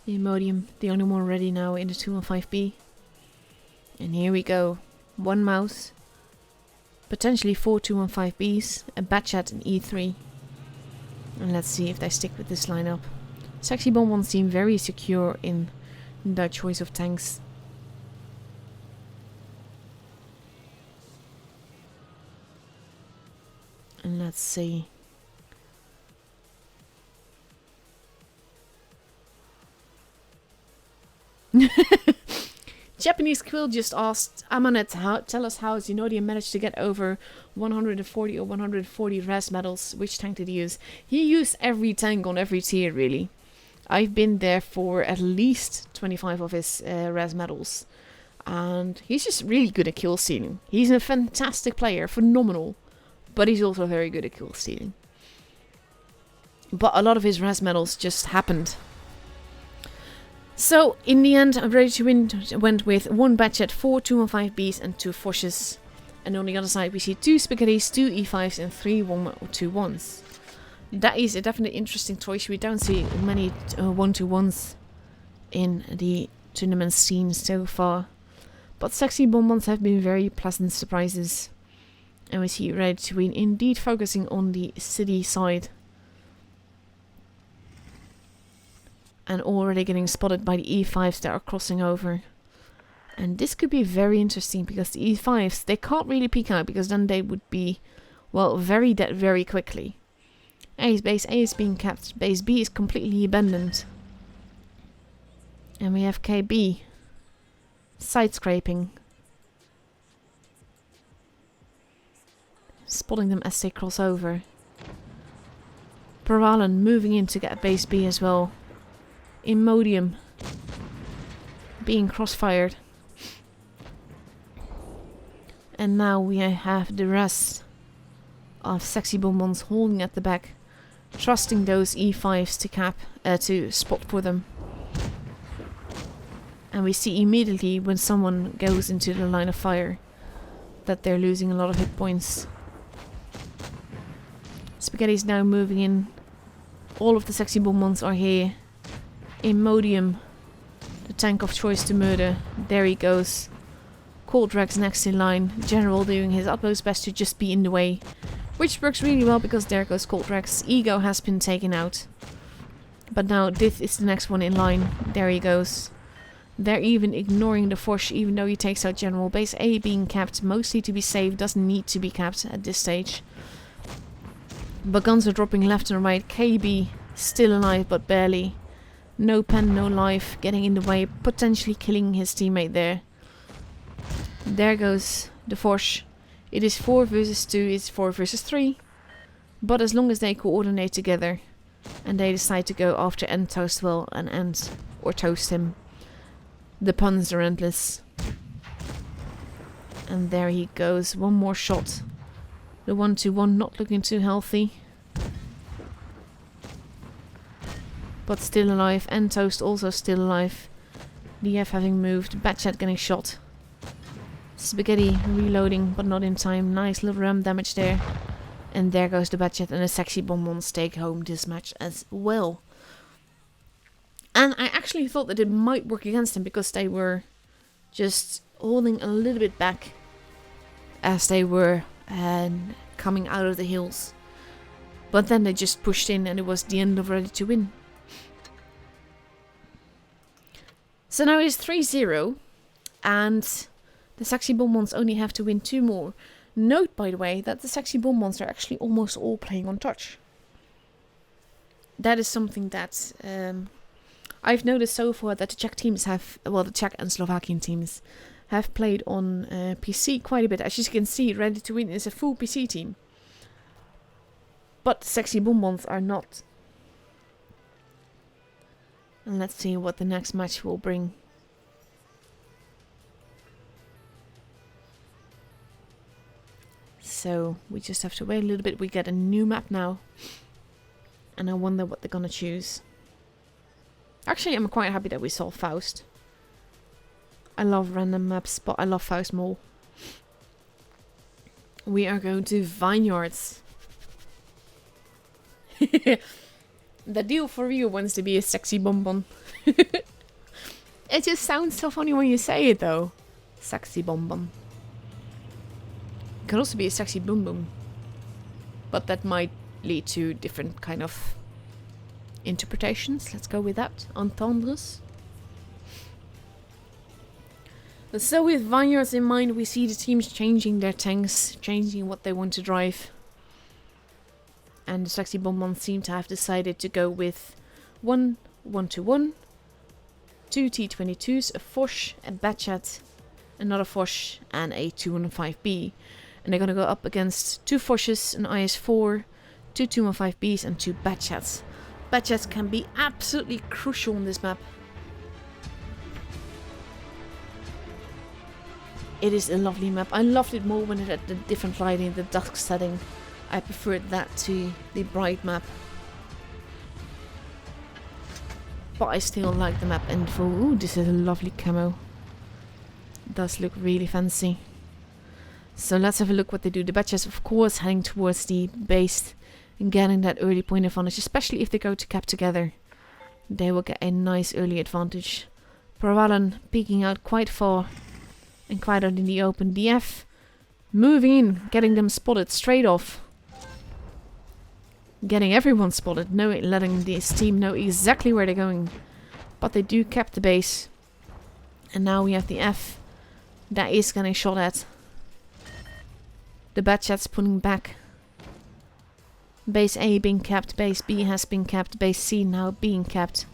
The Imodium, the only one ready now in the 215B. And here we go. 1 mouse, potentially 4 215Bs, a Batchat and E3. And let's see if they stick with this lineup. Sexy bonbons seem very secure in their choice of tanks. And let's see. Japanese Quill just asked Amanet, tell us how Zenodium managed to get over 140 or 140 res medals. Which tank did he use? He used every tank on every tier, really. I've been there for at least 25 of his res medals. And he's just really good at kill stealing. He's a fantastic player, phenomenal. But he's also very good at kill stealing. But a lot of his res medals just happened. So, in the end, Ready to Win went with 1 Batchat, 4 215Bs and 2 Foshes. And on the other side we see 2 Spaghettis, 2 E5s and 3 1-2-1s. That is a definitely interesting choice. We don't see many 1-2-1s in the tournament scene so far. But sexy bonbons have been very pleasant surprises. And we see Ready to Win indeed focusing on the city side. And already getting spotted by the E5s that are crossing over. And this could be very interesting because the E5s, they can't really peek out because then they would be, well, very dead very quickly. Base A is being capped. Base B is completely abandoned. And we have KB side scraping. Spotting them as they cross over. Paralan moving in to get base B as well. Imodium being crossfired. And now we have the rest of sexy bonbons holding at the back, trusting those E5s to cap, to spot for them. And we see immediately when someone goes into the line of fire that they're losing a lot of hit points. Spaghetti's now moving in. All of the sexy bonbons are here. Imodium, the tank of choice to murder. There he goes. Coldrax next in line. General doing his utmost best to just be in the way. Which works really well because there goes Coldrax. Ego has been taken out. But now Dith is the next one in line. There he goes. They're even ignoring the Fosh even though he takes out General. Base A being capped mostly to be safe. Doesn't need to be capped at this stage. But guns are dropping left and right. KB still alive but barely. No pen, no life, getting in the way, potentially killing his teammate there. There goes the Force. It is 4 versus 2, it's 4 versus 3. But as long as they coordinate together and they decide to go after End Toast well and end or toast him, the puns are endless. And there he goes, one more shot. The 1-2-1 not looking too healthy. But still alive, and Toast also still alive. DF having moved, Batchat getting shot. Spaghetti reloading, but not in time. Nice little ram damage there. And there goes the Batchat, and the Sexy Bonbons take home this match as well. And I actually thought that it might work against him, because they were just holding a little bit back as they were coming out of the hills. But then they just pushed in, and it was the end of Ready to Win. So now it's 3-0, and the Sexy Bonbons only have to win 2 more. Note, by the way, that the Sexy Bonbons are actually almost all playing on touch. That is something that I've noticed so far, that the Czech teams have, well, the Czech and Slovakian teams have played on PC quite a bit. As you can see, Ready to Win is a full PC team. But Sexy Bonbons are not. And let's see what the next match will bring. So we just have to wait a little bit. We get a new map now. And I wonder what they're gonna choose. Actually, I'm quite happy that we saw Faust. I love random maps, but I love Faust more. We are going to Vineyards. The deal for you wants to be a Sexy Bonbon. It just sounds so funny when you say it though. Sexy Bonbon. It could also be a Sexy Boom Boom. But that might lead to different kind of interpretations. Let's go with that. Entendres. So with Vineyards in mind, we see the teams changing their tanks, changing what they want to drive. And the Sexy Bonbons seem to have decided to go with 1 1-1, 2 T-22s, a Foch, a Batchat, another Foch, and a 215B. And they're going to go up against 2 Foches, an IS-4, 2 215Bs, and 2 Batchats. Batchats can be absolutely crucial on this map. It is a lovely map. I loved it more when it had the different lighting, the dusk setting. I preferred that to the bright map. But I still like the map in full. Ooh, this is a lovely camo. It does look really fancy. So let's have a look what they do. The Batchers, of course, heading towards the base and getting that early point advantage, especially if they go to cap together. They will get a nice early advantage. Parvalan peeking out quite far and quite out in the open. DF moving in, getting them spotted straight off. Getting everyone spotted, letting this team know exactly where they're going. But they do cap the base. And now we have the F that is getting shot at. The Batchat's pulling back. Base A being capped, base B has been capped, base C now being capped.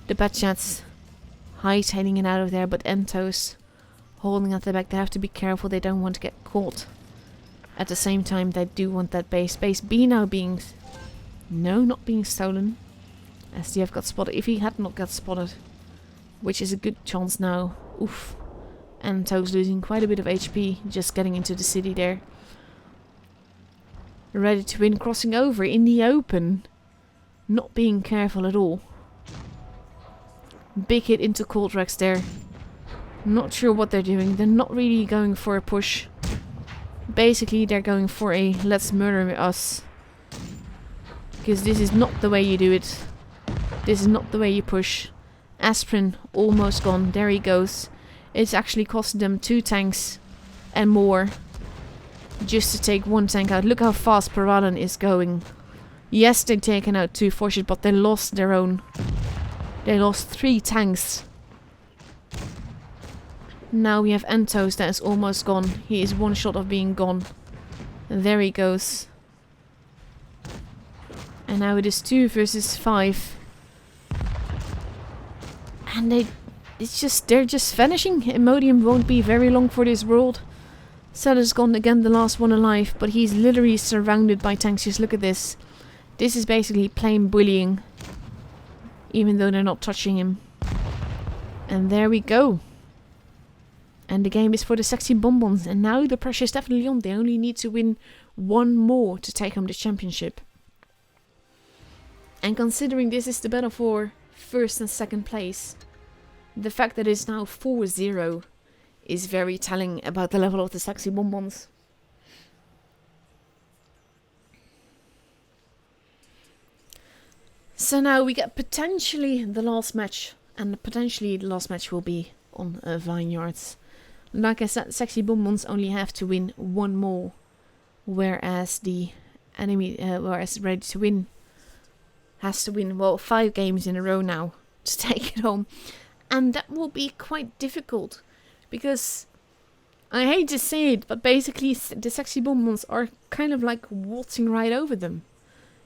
The Batchat's hightailing it out of there, but Entos holding at the back. They have to be careful, they don't want to get caught. At the same time, they do want that base. Base B now being... No, not being stolen. SDF got spotted. If he had not got spotted, which is a good chance now. Oof. And Toes losing quite a bit of HP, just getting into the city there. Ready to Win, crossing over in the open. Not being careful at all. Big hit into Coltrax there. Not sure what they're doing. They're not really going for a push. Basically, they're going for a let's murder us. Because this is not the way you do it. This is not the way you push. Aspirin almost gone. There he goes. It's actually costing them 2 tanks and more just to take 1 tank out. Look how fast Parvalan is going. Yes, they've taken out 2 forces, but they lost their own. They lost 3 tanks. Now we have Entos that is almost gone. He is 1 shot of being gone. And there he goes. And now it is 2 versus 5. And they're just vanishing. Imodium won't be very long for this world. Zelda's gone again, the last one alive, but he's literally surrounded by tanks. Just look at this. This is basically plain bullying, even though they're not touching him. And there we go. And the game is for the sexy bonbons. And now the pressure is definitely on. They only need to win one more to take home the championship. And considering this is the battle for first and second place, the fact that it's now 4-0 is very telling about the level of the sexy bonbons. So now we get potentially the last match. And potentially the last match will be on Vineyards. Like I said, sexy bonbons only have to win one more. Whereas the enemy, whereas Ready to Win has to win, well, 5 games in a row now to take it home. And that will be quite difficult. Because, I hate to say it, but basically the sexy bonbons are kind of like waltzing right over them.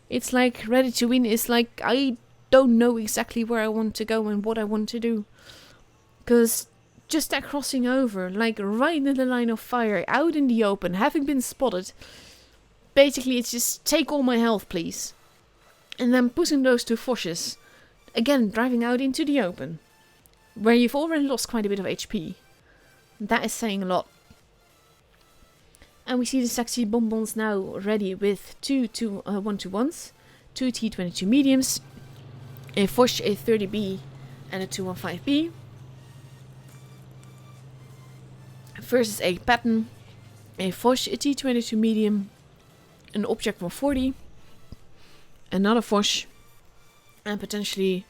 It's like Ready to Win is like, I don't know exactly where I want to go and what I want to do. Because just that crossing over, like right in the line of fire, out in the open, having been spotted. Basically it's just take all my health please. And then pushing those 2 Foshes. Again, driving out into the open. Where you've already lost quite a bit of HP. That is saying a lot. And we see the sexy bonbons now ready with 2 1-2-1s, 2 T22 mediums, a Fosh, a 30B, and a 215B. Versus a Patton, a Fosh, a T22 medium, an Object 140, another Fosh, and potentially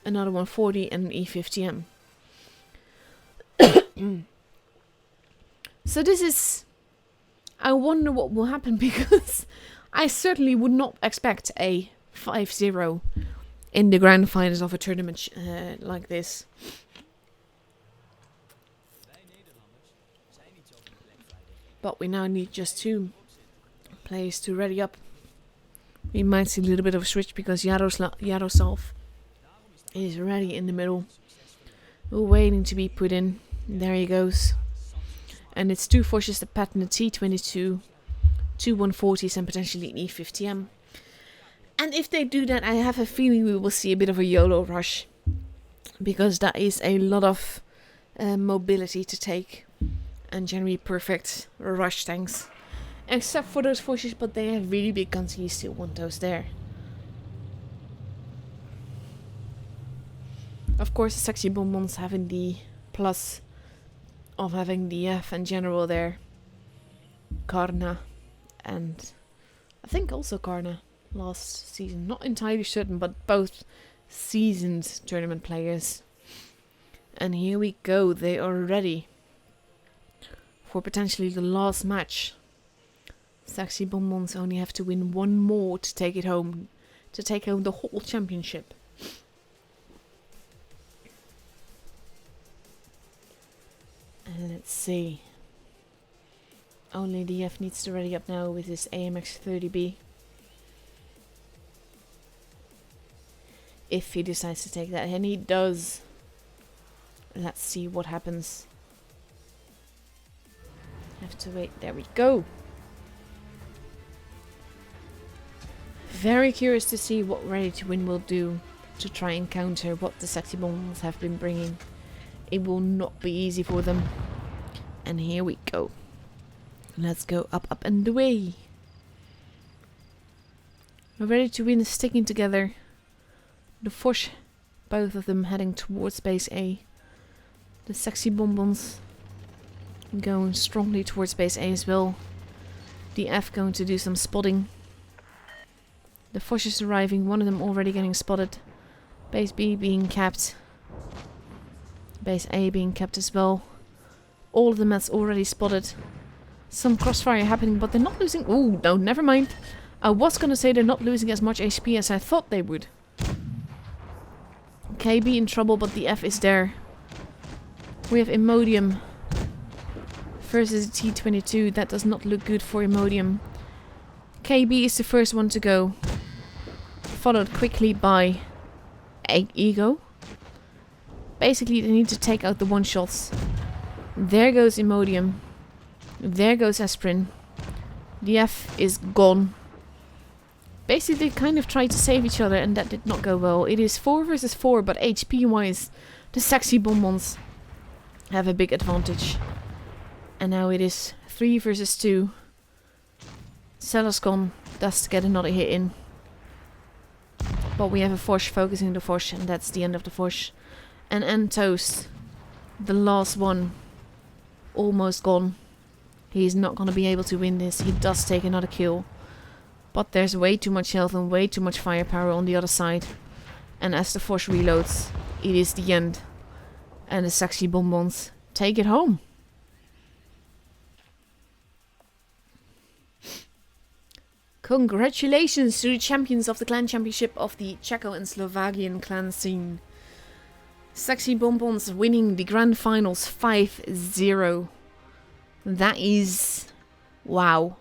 another 140 and an E50M. So this is... I wonder what will happen because I certainly would not expect a 5-0 in the grand finals of a tournament like this. But we now need just 2 players to ready up. We might see a little bit of a switch because Yaroslav is ready in the middle. We're waiting to be put in. There he goes. And it's 2 Foshes, the Patton, a T22, 2 140s and potentially an E50M. And if they do that, I have a feeling we will see a bit of a YOLO rush. Because that is a lot of mobility to take. And generally perfect rush tanks. Except for those Foshes, but they have really big guns and you still want those there. Of course, the sexy bonbons having the plus of having the F and General there. Karna. And I think also Karna last season. Not entirely certain, but both seasoned tournament players. And here we go. They are ready for potentially the last match. Sexy bonbons only have to win one more to take it home. To take home the whole championship. And let's see. Only the F needs to ready up now with his AMX 30B. If he decides to take that, and he does. Let's see what happens. Have to wait. There we go. Very curious to see what Ready to Win will do to try and counter what the sexy bonbons have been bringing. It will not be easy for them. And here we go. Let's go up, up and away. We're Ready to Win is sticking together. The Fosh, both of them heading towards base A. The sexy bonbons going strongly towards base A as well. The F going to do some spotting. The Fosh is arriving, one of them already getting spotted. Base B being capped. Base A being kept as well. All of them that's already spotted. Some crossfire happening, but they're not losing... Oh, no, never mind. I was gonna say they're not losing as much HP as I thought they would. KB in trouble, but the F is there. We have Imodium versus T22. That does not look good for Imodium. KB is the first one to go. Followed quickly by Ego. Basically, they need to take out the one-shots. There goes Imodium. There goes Esprin. The F is gone. Basically, they kind of tried to save each other, and that did not go well. It is 4 versus 4, but HP-wise, the sexy bonbons have a big advantage. And now it is 3 versus 2. Seller's gone. Does to get another hit in. But we have a Fosh focusing the Fosh, and that's the end of the Fosh. And Entos, the last one, almost gone. He's not going to be able to win this. He does take another kill. But there's way too much health and way too much firepower on the other side. And as the Fosh reloads, it is the end. And the sexy bonbons take it home. Congratulations to the champions of the Clan Championship of the Czecho and Slovakian clan scene. Sexy Bonbons winning the Grand Finals 5-0. That is... wow.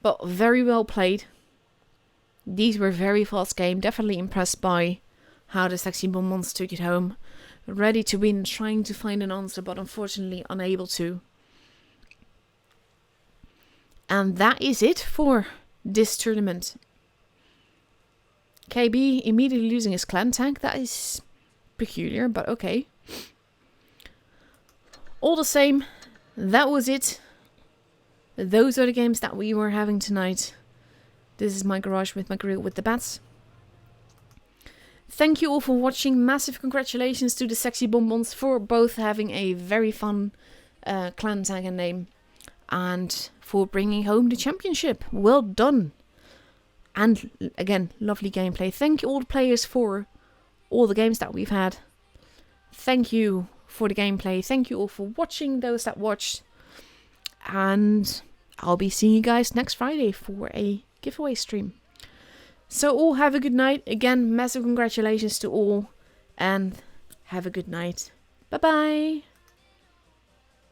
But very well played. These were very fast game. Definitely impressed by how the Sexy Bonbons took it home. Ready to win, trying to find an answer, but unfortunately unable to. And that is it for this tournament. KB immediately losing his clan tank. That is peculiar, but okay. All the same, that was it. Those are the games that we were having tonight. This is my garage with my grill with the bats. Thank you all for watching. Massive congratulations to the Sexy Bonbons for both having a very fun clan tag and name. And for bringing home the championship. Well done. And again, lovely gameplay. Thank you all the players for all the games that we've had. Thank you for the gameplay. Thank you all for watching, those that watched. And I'll be seeing you guys next Friday for a giveaway stream. So all have a good night. Again, massive congratulations to all. And have a good night. Bye bye.